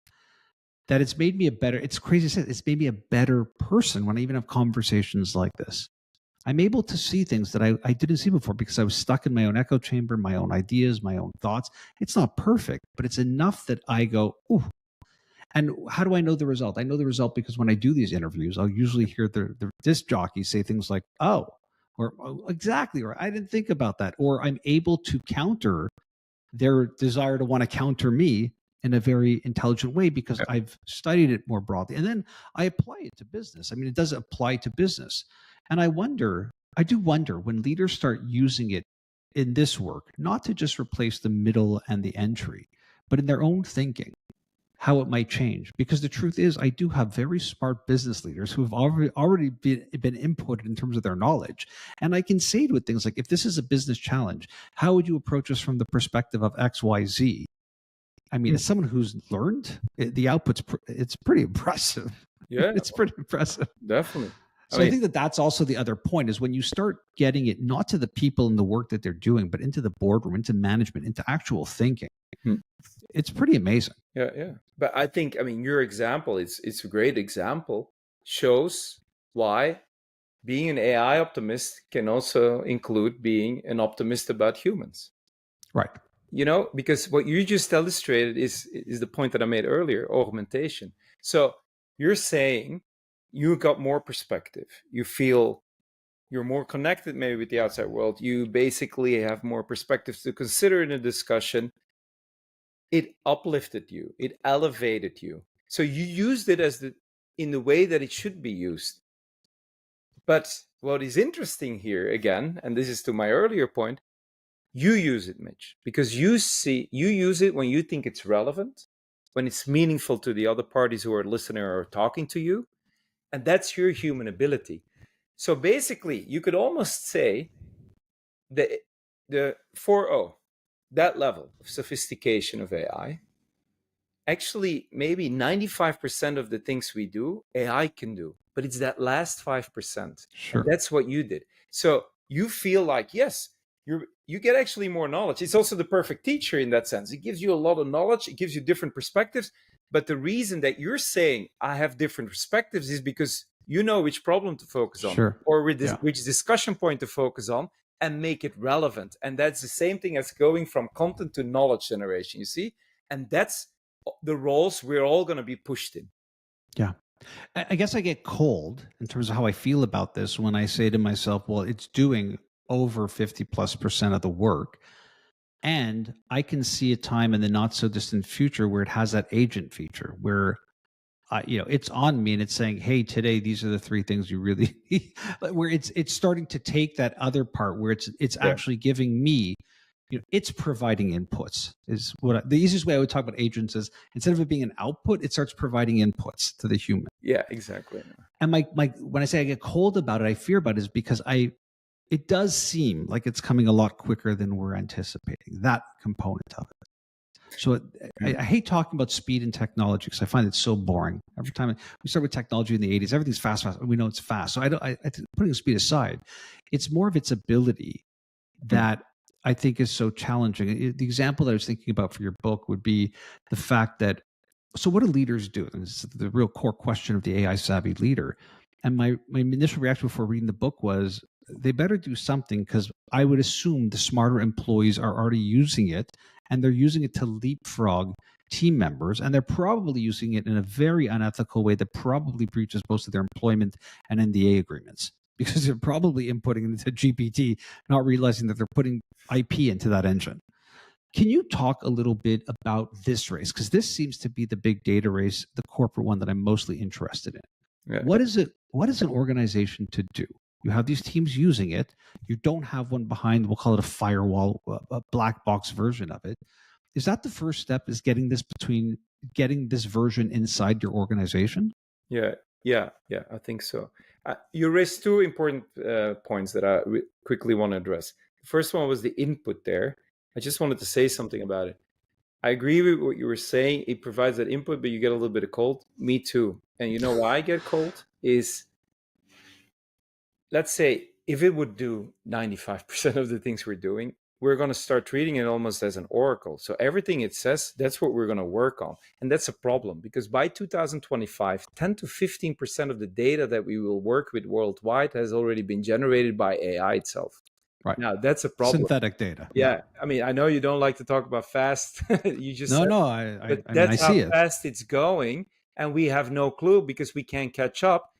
that it's made me it's crazy to say, it's made me a better person when I even have conversations like this. I'm able to see things that I didn't see before because I was stuck in my own echo chamber, my own ideas, my own thoughts. It's not perfect, but it's enough that I go, ooh. And how do I know the result? I know the result because when I do these interviews, I'll usually hear the disc jockeys say things like, oh, or oh, exactly, or I didn't think about that. Or I'm able to counter their desire to want to counter me in a very intelligent way because I've studied it more broadly. And then I apply it to business. I mean, it does apply to business. And I do wonder when leaders start using it in this work, not to just replace the middle and the entry, but in their own thinking, how it might change. Because the truth is, I do have very smart business leaders who have already been inputted in terms of their knowledge. And I can say to it things like, if this is a business challenge, how would you approach this from the perspective of X, Y, Z? I mean, as someone who's learned, the output's it's pretty impressive. Yeah, it's pretty impressive. Definitely. So I think that's also the other point is when you start getting it not to the people and the work that they're doing, but into the boardroom, into management, into actual thinking. It's pretty amazing. Yeah. But I think, your example, it's a great example, shows why being an AI optimist can also include being an optimist about humans. Right. Because what you just illustrated is the point that I made earlier, augmentation. So you're saying you got more perspective. You feel you're more connected maybe with the outside world. You basically have more perspectives to consider in a discussion. It uplifted you. It elevated you. So you used it in the way that it should be used. But what is interesting here, again, and this is to my earlier point, you use it, Mitch, because you use it when you think it's relevant, when it's meaningful to the other parties who are listening or talking to you. And that's your human ability. So basically, you could almost say the 4.0, that level of sophistication of AI, actually maybe 95% of the things we do, AI can do. But it's that last 5%. Sure. And that's what you did. So you feel like, yes, you get actually more knowledge. It's also the perfect teacher in that sense. It gives you a lot of knowledge. It gives you different perspectives. But the reason that you're saying I have different perspectives is because you know which problem to focus on, sure, or which discussion point to focus on, and make it relevant. And that's the same thing as going from content to knowledge generation, you see? And that's the roles we're all going to be pushed in. Yeah. I guess I get cold in terms of how I feel about this when I say to myself, well, it's doing over 50+% of the work. And I can see a time in the not so distant future where it has that agent feature where, it's on me and it's saying, hey, today, these are the 3 things you really need. Where it's starting to take that other part where it's actually giving me, it's providing inputs is what the easiest way I would talk about agents is instead of it being an output, it starts providing inputs to the human. Yeah, exactly. And my when I say I get cold about it, I fear about it is because it does seem like it's coming a lot quicker than we're anticipating, that component of it. So I hate talking about speed and technology because I find it so boring. Every time we start with technology in the 80s, everything's fast. We know it's fast. So I putting speed aside, it's more of its ability that I think is so challenging. The example that I was thinking about for your book would be the fact that, so what do leaders do? And this is the real core question of the AI savvy leader. And my initial reaction before reading the book was they better do something, because I would assume the smarter employees are already using it, and they're using it to leapfrog team members, and they're probably using it in a very unethical way that probably breaches most of their employment and NDA agreements, because they're probably inputting into GPT, not realizing that they're putting IP into that engine. Can you talk a little bit about this race? Because this seems to be the big data race, the corporate one that I'm mostly interested in. Yeah. What is it? What is an organization to do? You have these teams using it. You don't have one behind, we'll call it a firewall, a black box version of it. Is that the first step, is getting this version inside your organization? Yeah, I think so. You raised two important points that I quickly want to address. The first one was the input there. I just wanted to say something about it. I agree with what you were saying. It provides that input, but you get a little bit of cold. Me too. And you know why I get cold? Is, let's say, if it would do 95% of the things we're doing, we're going to start treating it almost as an oracle. So everything it says, that's what we're going to work on. And that's a problem, because by 2025, 10 to 15% of the data that we will work with worldwide has already been generated by AI itself. Right. Now, that's a problem. Synthetic data. Yeah. I mean, I know you don't like to talk about fast. You just said, but that's I see how it. fast it's going. And we have no clue because we can't catch up.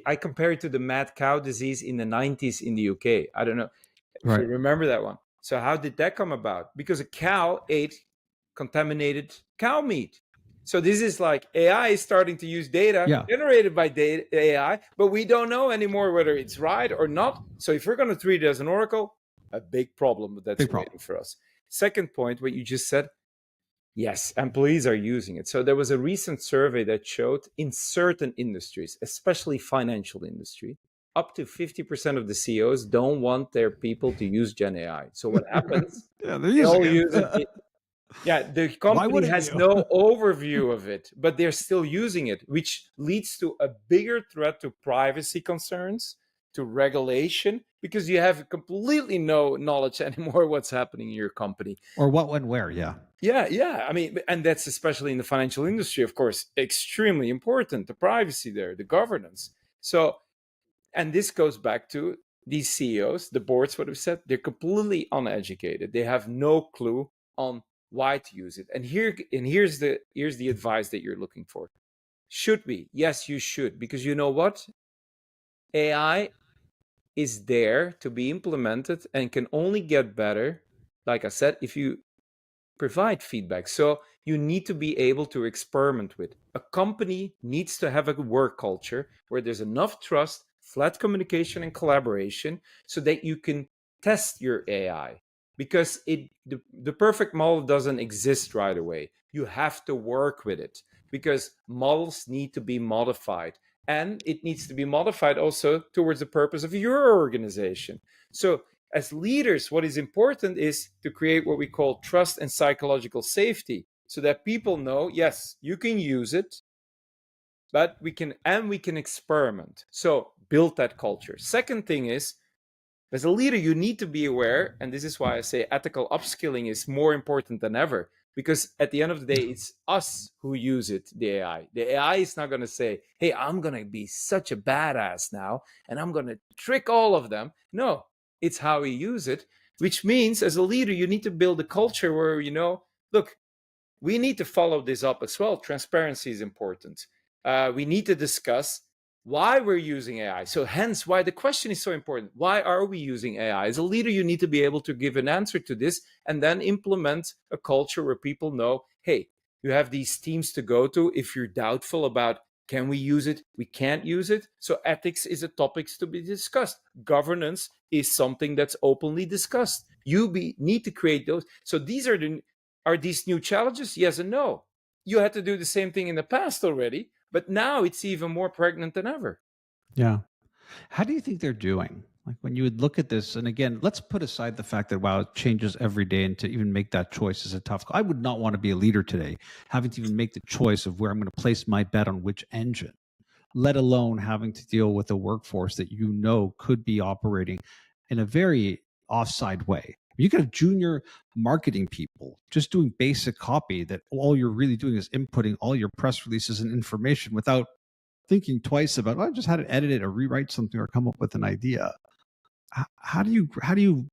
I compare it to the mad cow disease in the 90s in the UK. I don't know if you remember that one. So how did that come about? Because a cow ate contaminated cow meat. So this is like AI is starting to use data generated by AI, but we don't know anymore whether it's right or not. So if we're going to treat it as an oracle, a big problem that's waiting for us. Second point, what you just said, yes, employees are using it. So there was a recent survey that showed in certain industries, especially financial industry, up to 50% of the CEOs don't want their people to use Gen AI. So what happens? They all use it. Yeah, the company has no overview of it, but they're still using it, which leads to a bigger threat to privacy concerns, to regulation, because you have completely no knowledge anymore what's happening in your company. Or what went where, yeah. Yeah. I mean, and that's especially in the financial industry, of course, extremely important, the privacy there, the governance. So, and this goes back to these CEOs, the boards, what I've said, they're completely uneducated. They have no clue on why to use it. And here's the advice that you're looking for. Should we? Yes, you should, because you know what? AI is there to be implemented and can only get better, like I said, if you provide feedback. So you need to be able to experiment with. A company needs to have a work culture where there's enough trust, flat communication, and collaboration so that you can test your AI. Because the perfect model doesn't exist right away. You have to work with it, because models need to be modified. And it needs to be modified also towards the purpose of your organization. So as leaders, what is important is to create what we call trust and psychological safety, so that people know, yes, you can use it, but we can experiment. So build that culture. Second thing is, as a leader, you need to be aware, and this is why I say ethical upskilling is more important than ever, because at the end of the day, it's us who use it, the AI. The AI is not going to say, hey, I'm going to be such a badass now, and I'm going to trick all of them. No, it's how we use it, which means as a leader, you need to build a culture where, look, we need to follow this up as well. Transparency is important. We need to discuss why we're using AI. So hence why the question is so important. Why are we using AI? As a leader, you need to be able to give an answer to this and then implement a culture where people know, hey, you have these teams to go to if you're doubtful about, can we use it? We can't use it. So ethics is a topic to be discussed. Governance is something that's openly discussed. Need to create those. So these are these new challenges? Yes and no. You had to do the same thing in the past already, but now it's even more pregnant than ever. Yeah. How do you think they're doing? Like when you would look at this, and again, let's put aside the fact that, wow, it changes every day, and to even make that choice is a tough call. I would not want to be a leader today, having to even make the choice of where I'm going to place my bet on which engine, let alone having to deal with a workforce that could be operating in a very offside way. You could have junior marketing people just doing basic copy that all you're really doing is inputting all your press releases and information without thinking twice about, well, I just had to edit it or rewrite something or come up with an idea. How do you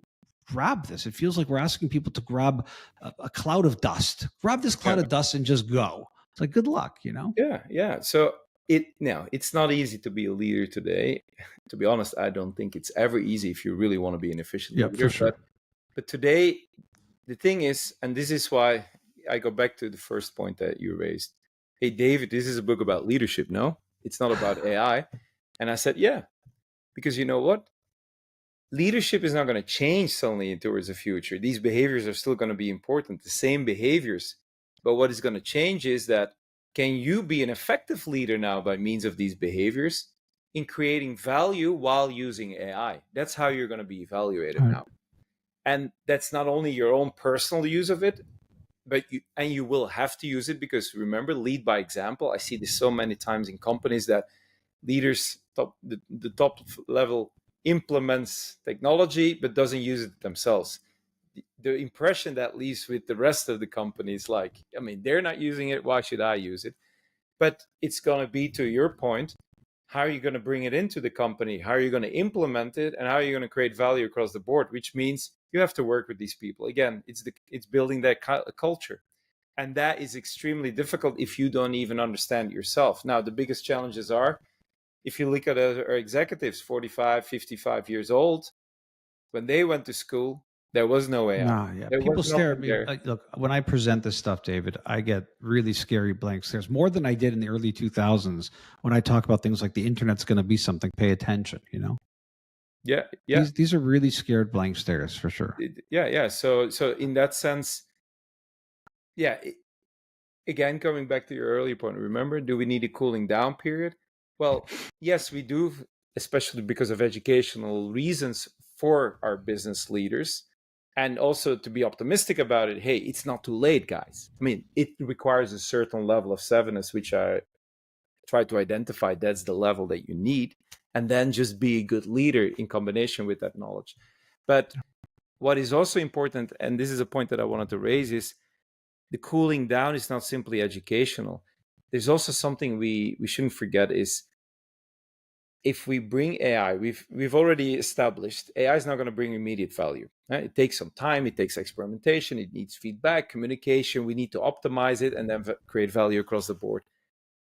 grab this? It feels like we're asking people to grab a cloud of dust. Grab this cloud of dust and just go. It's like, good luck, you know? Yeah. So it's not easy to be a leader today. To be honest, I don't think it's ever easy if you really want to be an efficient leader. For sure. But today, the thing is, and this is why I go back to the first point that you raised. Hey, David, this is a book about leadership. No, it's not about AI. And I said, yeah, because you know what? Leadership is not going to change suddenly towards the future. These behaviors are still going to be important, the same behaviors. But what is going to change is that, can you be an effective leader now by means of these behaviors in creating value while using AI? That's how you're going to be evaluated now. And that's not only your own personal use of it, but you will have to use it, because remember, lead by example. I see this so many times in companies that leaders, the top level, implements technology but doesn't use it themselves. The impression that leaves with the rest of the company is like, I mean, they're not using it, why should I use it? But it's going to be, to your point, how are you going to bring it into the company? How are you going to implement it? And how are you going to create value across the board? Which means you have to work with these people. Again, it's building that culture. And that is extremely difficult if you don't even understand yourself. Now, the biggest challenges are, if you look at our executives, 45, 55 years old, when they went to school, there was no AI. Nah, yeah. People stare at me. Look, when I present this stuff, David, I get really scary blank stares, more than I did in the early 2000s when I talk about things like the internet's going to be something. Pay attention, you know? Yeah. These are really scared blank stares for sure. Yeah. So in that sense, again, coming back to your earlier point, remember, do we need a cooling down period? Well, yes, we do, especially because of educational reasons for our business leaders. And also to be optimistic about it. Hey, it's not too late, guys. I mean, it requires a certain level of savviness, which I try to identify. That's the level that you need. And then just be a good leader in combination with that knowledge. But what is also important, and this is a point that I wanted to raise, is the cooling down is not simply educational. There's also something we shouldn't forget is, if we bring AI, we've already established AI is not going to bring immediate value. Right? It takes some time, it takes experimentation, it needs feedback, communication. We need to optimize it and then create value across the board.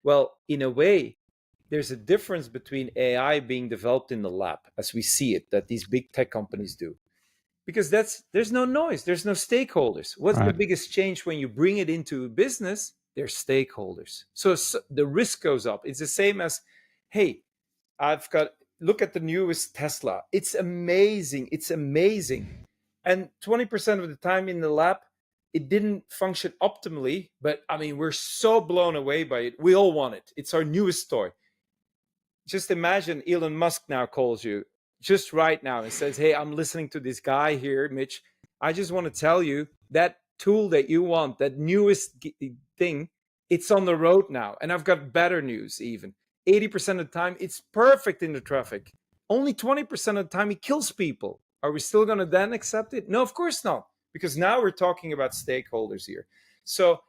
Well, in a way, there's a difference between AI being developed in the lab, as we see it, that these big tech companies do. Because there's no noise, there's no stakeholders. What's the biggest change when you bring it into business? There's stakeholders. So the risk goes up. It's the same as, hey, look at the newest Tesla. It's amazing. And 20% of the time in the lab, it didn't function optimally. But I mean, we're so blown away by it. We all want it. It's our newest toy. Just imagine Elon Musk now calls you just right now and says, hey, I'm listening to this guy here, Mitch. I just want to tell you that tool that you want, that newest thing, it's on the road now. And I've got better news even. 80% of the time, it's perfect in the traffic. Only 20% of the time, it kills people. Are we still going to then accept it? No, of course not. Because now we're talking about stakeholders here. So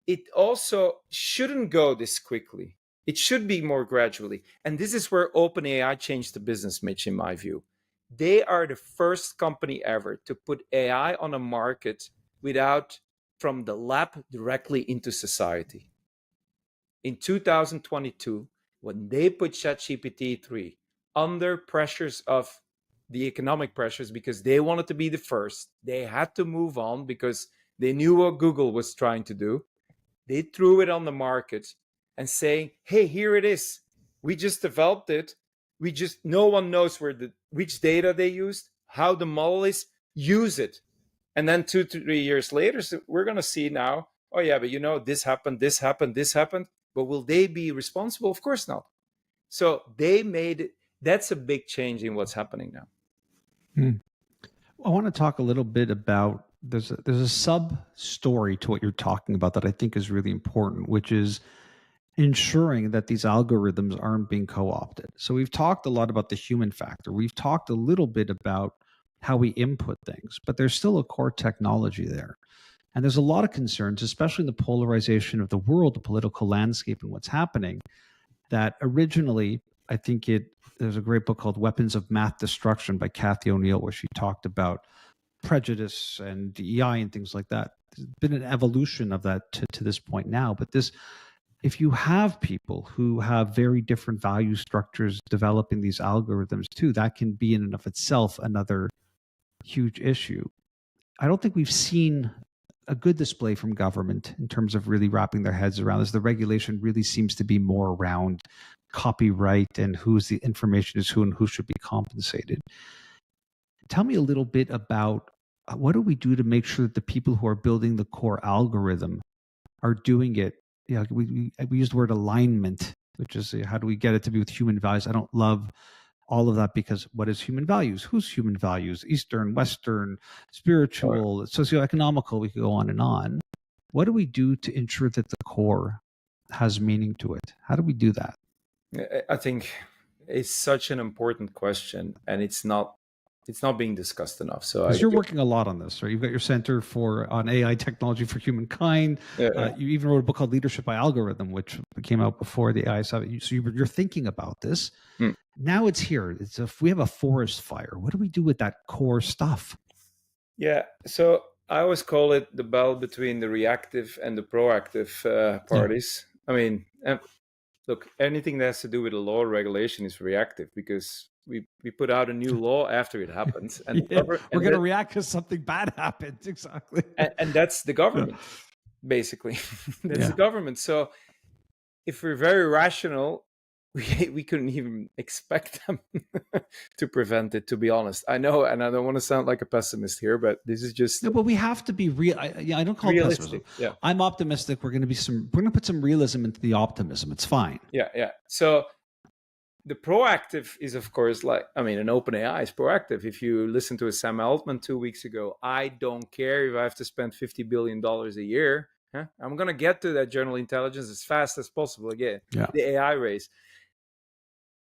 it also shouldn't go this quickly. It should be more gradually. And this is where OpenAI changed the business, Mitch, in my view. They are the first company ever to put AI on a market from the lab directly into society. In 2022, when they put ChatGPT 3 under pressures of the economic pressures, because they wanted to be the first, they had to move on because they knew what Google was trying to do. They threw it on the market and saying, hey, here it is. We just developed it. No one knows which data they used, how the model is, use it. And then 2 to 3 years later, so we're going to see now, oh yeah, but this happened. But will they be responsible? Of course not. So that's a big change in what's happening now. I want to talk a little bit about, there's a sub story to what you're talking about that I think is really important, which is ensuring that these algorithms aren't being co-opted. So we've talked a lot about the human factor. We've talked a little bit about how we input things, but there's still a core technology there. And there's a lot of concerns, especially in the polarization of the world, the political landscape, and what's happening, that originally, I think there's a great book called Weapons of Math Destruction by Kathy O'Neill, where she talked about prejudice and DEI and things like that. There's been an evolution of that to this point now. But if you have people who have very different value structures developing these algorithms too, that can be in and of itself another huge issue. I don't think we've seen a good display from government in terms of really wrapping their heads around this. The regulation really seems to be more around copyright and who's the information is who and who should be compensated. Tell me a little bit about what do we do to make sure that the people who are building the core algorithm are doing it? Yeah, we use the word alignment, which is how do we get it to be with human values? I don't love all of that because what is human values? Who's human values? Eastern, Western, spiritual, socioeconomical, we could go on and on. What do we do to ensure that the core has meaning to it? How do we do that? I think it's such an important question, and it's not being discussed enough. So because you're working a lot on this, right? You've got your Center on AI Technology for Humankind. You even wrote a book called Leadership by Algorithm, which came out before the AI stuff. So you're thinking about this. Now it's here. It's if we have a forest fire, what do we do with that core stuff? Yeah. So I always call it the battle between the reactive and the proactive parties. Yeah. I mean, look, anything that has to do with a law or regulation is reactive because we put out a new law after it happens. And we're going to react because something bad happens. Exactly. And that's the government, basically. That's the government. So if we're very rational, we couldn't even expect them to prevent it, to be honest. I know, and I don't want to sound like a pessimist here, but this is just... No, but we have to be real. I don't call realistic. It pessimism. Yeah. I'm optimistic. We're going to put some realism into the optimism. It's fine. Yeah. So the proactive is, of course, an OpenAI is proactive. If you listen to a Sam Altman 2 weeks ago, I don't care if I have to spend $50 billion a year. I'm going to get to that general intelligence as fast as possible. Again, the AI race.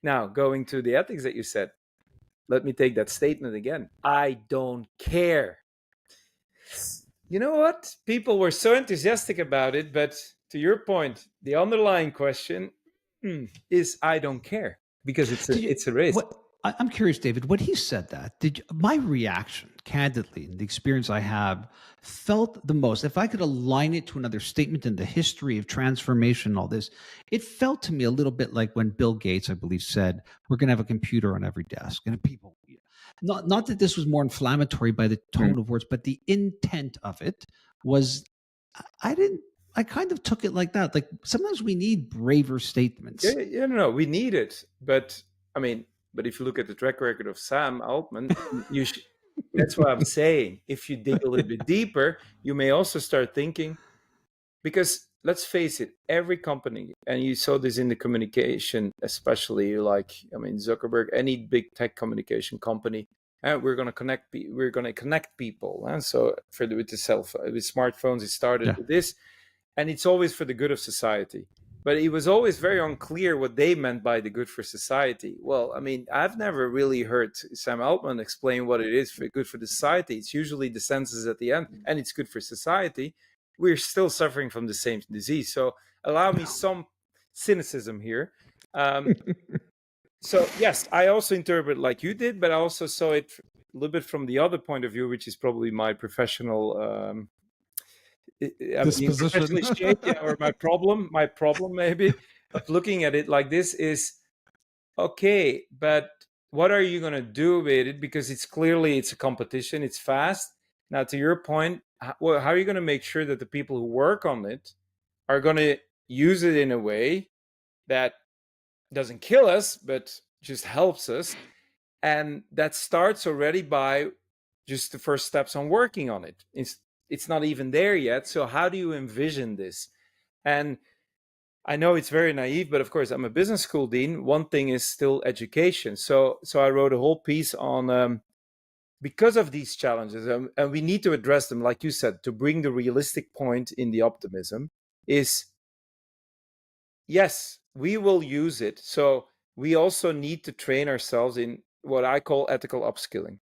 Now, going to the ethics that you said, let me take that statement again. I don't care. You know what? People were so enthusiastic about it, but to your point, the underlying question is I don't care because it's a race. I'm curious, David, when he said that, my reaction, candidly, and the experience I have, felt the most, if I could align it to another statement in the history of transformation and all this, it felt to me a little bit like when Bill Gates, I believe, said, we're going to have a computer on every desk. And people, not that this was more inflammatory by the tone of words, but the intent of it was, I kind of took it like that. Like sometimes we need braver statements. No, we need it. But if you look at the track record of Sam Altman, that's what I'm saying. If you dig a little bit deeper, you may also start thinking, because let's face it, every company, and you saw this in the communication, especially Zuckerberg, any big tech communication company, we're going to connect people. So with smartphones, it started with this, and it's always for the good of society. But it was always very unclear what they meant by the good for society. Well, I've never really heard Sam Altman explain what it is for good for the society. It's usually the senses at the end, and it's good for society. We're still suffering from the same disease. So allow me some cynicism here. So yes, I also interpret like you did, but I also saw it a little bit from the other point of view, which is probably my professional... disposition or my problem maybe of looking at it like this is, okay, but what are you going to do with it? Because it's a competition, it's fast. Now, to your point, how are you going to make sure that the people who work on it are going to use it in a way that doesn't kill us, but just helps us? And that starts already by just the first steps on working on it. It's not even there yet. So how do you envision this? And I know it's very naive, but of course, I'm a business school dean. One thing is still education. So I wrote a whole piece on, because of these challenges, and we need to address them, like you said, to bring the realistic point in the optimism is, yes, we will use it. So we also need to train ourselves in what I call ethical upskilling.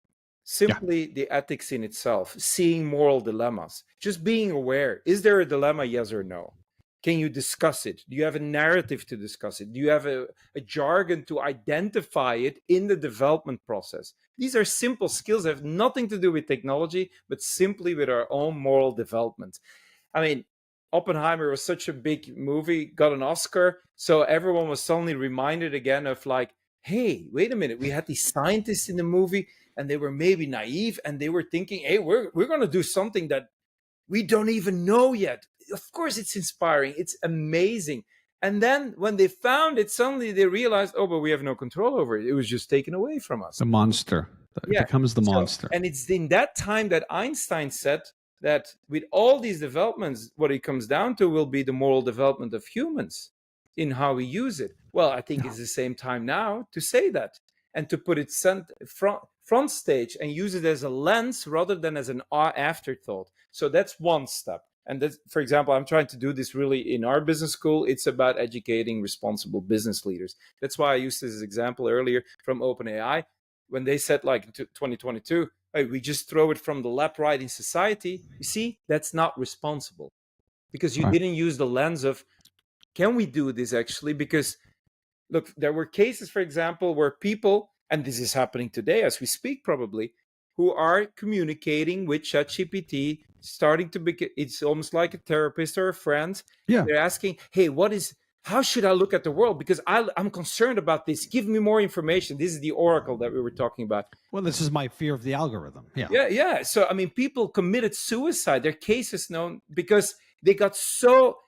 Simply the ethics in itself, seeing moral dilemmas, just being aware. Is there a dilemma, yes or no? Can you discuss it? Do you have a narrative to discuss it? Do you have a jargon to identify it in the development process? These are simple skills that have nothing to do with technology, but simply with our own moral development. I mean, Oppenheimer was such a big movie, got an Oscar, so everyone was suddenly reminded again of like, hey, wait a minute, we had these scientists in the movie and they were maybe naive and they were thinking, hey, we're going to do something that we don't even know yet. Of course, it's inspiring. It's amazing. And then when they found it, suddenly they realized, oh, but we have no control over it. It was just taken away from us. The monster. It becomes the monster. And it's in that time that Einstein said that with all these developments, what it comes down to will be the moral development of humans in how we use it. Well, I think it's the same time now to say that and to put it front stage and use it as a lens rather than as an afterthought. So that's one step. And that's, for example, I'm trying to do this really in our business school. It's about educating responsible business leaders. That's why I used this example earlier from OpenAI. When they said like in 2022, hey, we just throw it from the lab right in society. You see, that's not responsible because you didn't use the lens of, can we do this actually? Because look, there were cases, for example, where people, and this is happening today as we speak probably, who are communicating with ChatGPT, starting to be, it's almost like a therapist or a friend. Yeah. They're asking, hey, how should I look at the world? Because I'm concerned about this. Give me more information. This is the oracle that we were talking about. Well, this is my fear of the algorithm. Yeah. So, I mean, people committed suicide. Their cases known because they got so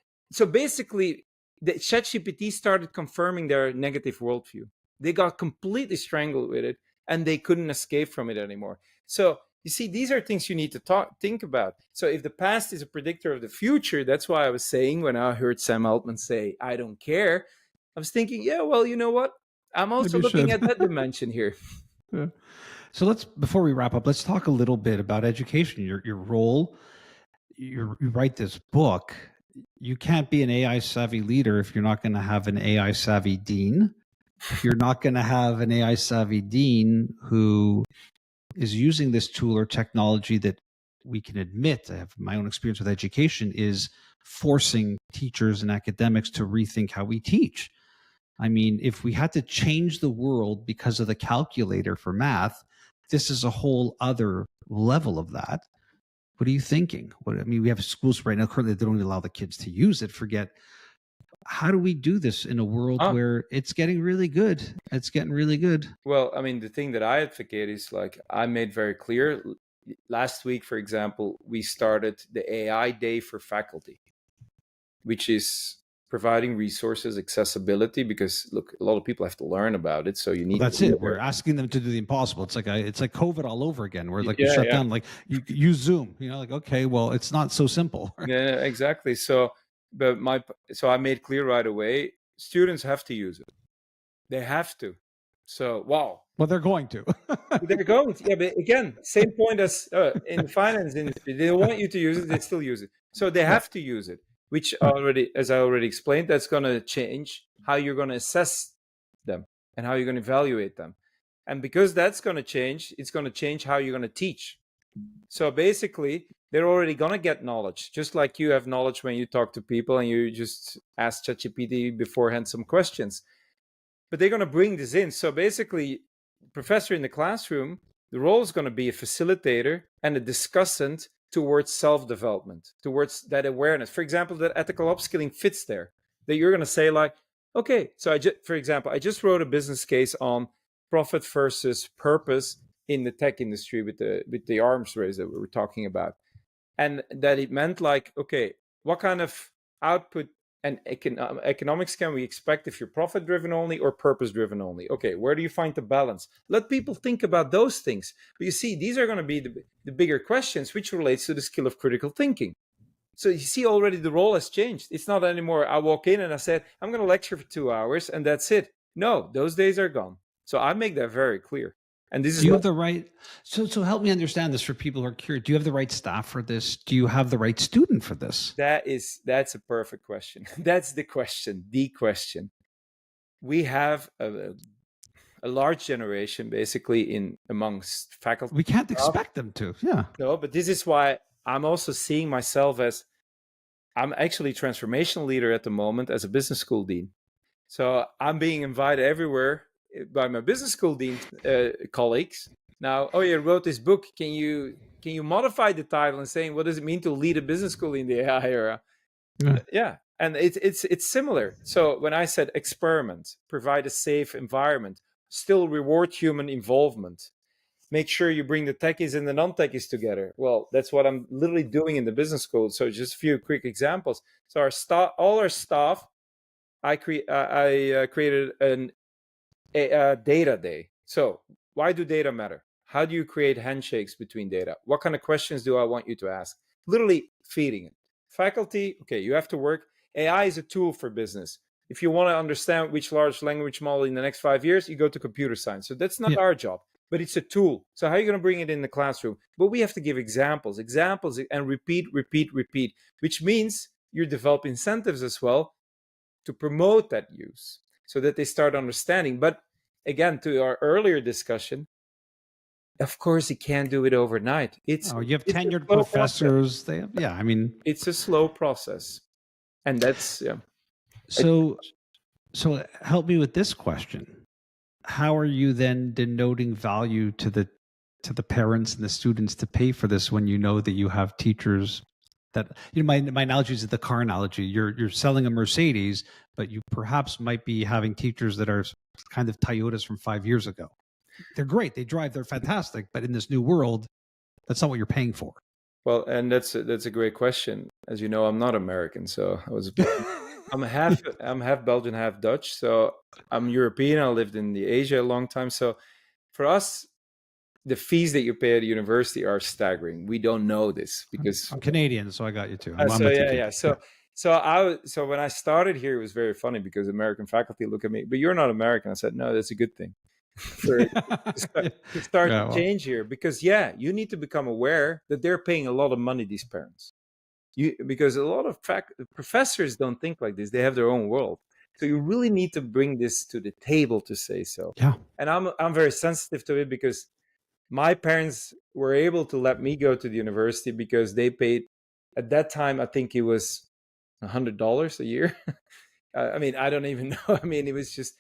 basically, the ChatGPT started confirming their negative worldview. They got completely strangled with it and they couldn't escape from it anymore. So you see, these are things you need to think about. So if the past is a predictor of the future, that's why I was saying when I heard Sam Altman say, I don't care, I was thinking, yeah, well, you know what? I'm also looking at that dimension here. Yeah. So before we wrap up, let's talk a little bit about education, your role. You write this book. You can't be an AI savvy leader if you're not going to have an AI savvy dean. If you're not going to have an AI savvy dean who is using this tool or technology that we can admit, I have my own experience with education, is forcing teachers and academics to rethink how we teach. I mean, if we had to change the world because of the calculator for math, this is a whole other level of that. What are you thinking? We have schools right now currently that don't allow the kids to use it. Forget. How do we do this in a world where it's getting really good? It's getting really good. Well, I mean, the thing that I advocate is like I made very clear last week, for example, we started the AI Day for faculty, which is providing resources, accessibility, because look, a lot of people have to learn about it. So you need. That's it. We're asking them to do the impossible. It's like COVID all over again. We're like shut down. Like you use Zoom. Like okay, well, it's not so simple. Yeah, exactly. So, I made clear right away. Students have to use it. They have to. So wow. Well, they're going to. They're going to. Yeah, but again, same point as in the finance industry. They don't want you to use it. They still use it. So they have to use it. Which as I already explained, that's going to change how you're going to assess them and how you're going to evaluate them. And because that's going to change, it's going to change how you're going to teach. So basically, they're already going to get knowledge, just like you have knowledge when you talk to people and you just ask ChatGPT beforehand some questions. But they're going to bring this in. So basically, professor in the classroom, the role is going to be a facilitator and a discussant towards self-development, towards that awareness. For example, that ethical upskilling fits there. That you're going to say like, okay, so for example, I just wrote a business case on profit versus purpose in the tech industry with the arms race that we were talking about. And that it meant like, okay, what kind of output and economics can we expect if you're profit driven only or purpose driven only? Okay, where do you find the balance? Let people think about those things. But you see, these are going to be the bigger questions, which relates to the skill of critical thinking. So you see already the role has changed. It's not anymore, I walk in and I said, I'm going to lecture for 2 hours and that's it. No, those days are gone. So I make that very clear. And this is have the right. So help me understand this for people who are curious. Do you have the right staff for this? Do you have the right student for this? That's a perfect question. That's the question. We have a a large generation basically in amongst faculty. We can't staff. expect them to. Yeah. No, but this is why I'm also seeing myself as I'm actually transformational leader at the moment as a business school dean. So I'm being invited everywhere by my business school dean colleagues. Now, oh, you wrote this book. Can you modify the title and saying what does it mean to lead a business school in the AI era? Yeah. Yeah, and it's similar. So when I said experiment, provide a safe environment, still reward human involvement, make sure you bring the techies and the non-techies together. Well, that's what I'm literally doing in the business school. So just a few quick examples. So our staff, all our staff, I created a data day. So why do data matter? How do you create handshakes between data? What kind of questions do I want you to ask? Literally feeding it. Faculty, okay, you have to work. AI is a tool for business. If you want to understand which large language model in the next 5 years, you go to computer science. So that's not Yeah. our job, but it's a tool. So how are you going to bring it in the classroom? But we have to give examples, and repeat, which means you develop incentives as well to promote that use so that they start understanding. But again, to our earlier discussion, of course, you can't do it overnight. It's Oh, you have a tenured slow process. professors. They have, yeah. I mean, It's a slow process, and that's so help me with this question. How are you then denoting value to the parents and the students to pay for this when you know that you have teachers that, my analogy is the car analogy. You're selling a Mercedes, but you perhaps might be having teachers that are kind of Toyotas from 5 years ago. They're great, they drive, they're fantastic, but in this new world, that's not what you're paying for. well, and that's a great question. As you know, I'm not American, so I'm half Belgian, half Dutch. So I'm European. I lived in the Asia a long time. So for us, the fees that you pay at a university are staggering. We don't know this because I'm Canadian, so I got you too. I'm so with you, yeah. Keith. So when I started here, it was very funny because American faculty look at me, but you're not American. I said, no, that's a good thing for to start Yeah, to well, change here because you need to become aware that they're paying a lot of money, these parents. Because a lot of professors don't think like this. They have their own world. So you really need to bring this to the table to say so. yeah. And I'm very sensitive to it because my parents were able to let me go to the university because they paid at that time, I think it was $100 a year. I mean, I don't even know. I mean, it was just,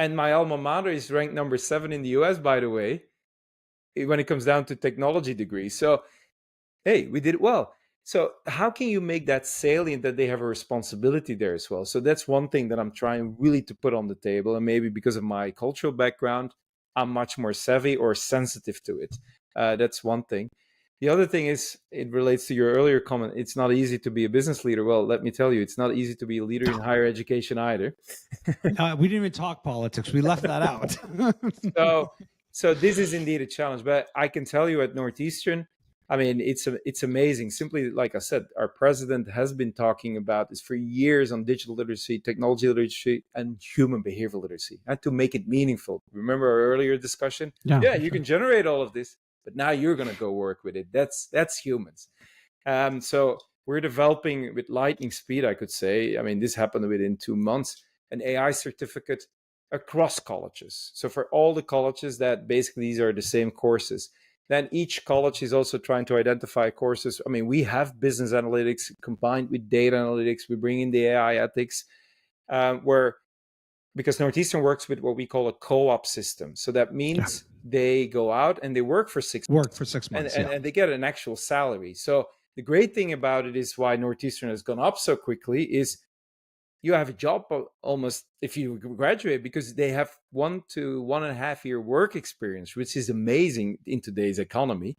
and my alma mater is ranked number 7 in the US, by the way, when it comes down to technology degrees. So, hey, we did it well. So, how can you make that salient that they have a responsibility there as well? So, that's one thing that I'm trying really to put on the table. And maybe because of my cultural background, I'm much more savvy or sensitive to it. That's one thing. The other thing is, it relates to your earlier comment. It's not easy to be a business leader. Well, let me tell you, it's not easy to be a leader in higher education either. We didn't even talk politics. We left that out. So this is indeed a challenge. But I can tell you at Northeastern, I mean, it's amazing. Simply, like I said, our president has been talking about this for years on digital literacy, technology literacy, and human behavioral literacy, and to make it meaningful. Remember our earlier discussion? Yeah, you can generate all of this, but now you're going to go work with it. That's humans. So we're developing with lightning speed, I could say. I mean, this happened within 2 months, an AI certificate across colleges. So for all the colleges that basically these are the same courses. Then each college is also trying to identify courses. I mean, we have business analytics combined with data analytics. We bring in the AI ethics, where because Northeastern works with what we call a co-op system. So that means they go out and they work for 6 months. And they get an actual salary. So the great thing about it is why Northeastern has gone up so quickly is you have a job almost if you graduate because they have 1 to 1.5 year work experience, which is amazing in today's economy.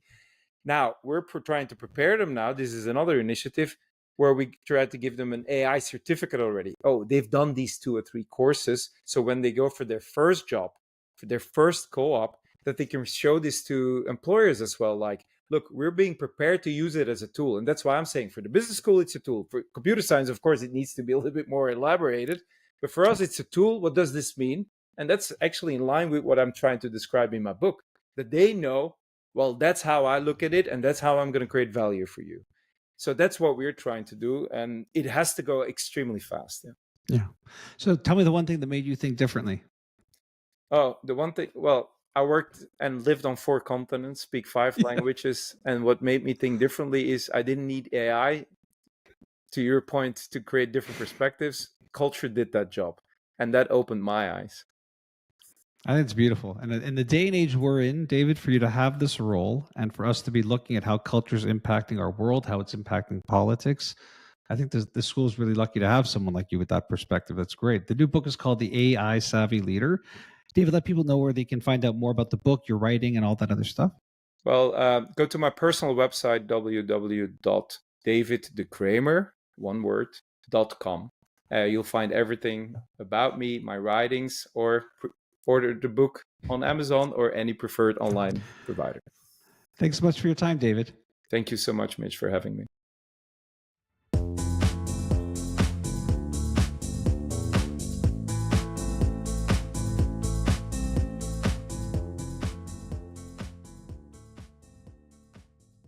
Now we're trying to prepare them now. This is another initiative where we try to give them an AI certificate already. Oh, they've done these 2 or 3 courses. So when they go for their first job, for their first co-op, that they can show this to employers as well. Like, look, we're being prepared to use it as a tool. And that's why I'm saying for the business school, it's a tool. For computer science, of course, it needs to be a little bit more elaborated. But for us, it's a tool. What does this mean? And that's actually in line with what I'm trying to describe in my book, that they know, well, that's how I look at it. And that's how I'm going to create value for you. So that's what we're trying to do. And it has to go extremely fast. Yeah. So tell me the one thing that made you think differently. Oh, the one thing, well, I worked and lived on 4 continents, speak 5 Yeah. languages, and what made me think differently is I didn't need AI, to your point, to create different perspectives. Culture did that job, and that opened my eyes. I think it's beautiful. And in the day and age we're in, David, for you to have this role and for us to be looking at how culture is impacting our world, how it's impacting politics, I think this school is really lucky to have someone like you with that perspective. That's great. The new book is called The AI Savvy Leader. David, let people know where they can find out more about the book, your writing, and all that other stuff. Well, go to my personal website, www.daviddecremer, one word, .com. You'll find everything about me, my writings, or order the book on Amazon or any preferred online provider. Thanks so much for your time, David. Thank you so much, Mitch, for having me.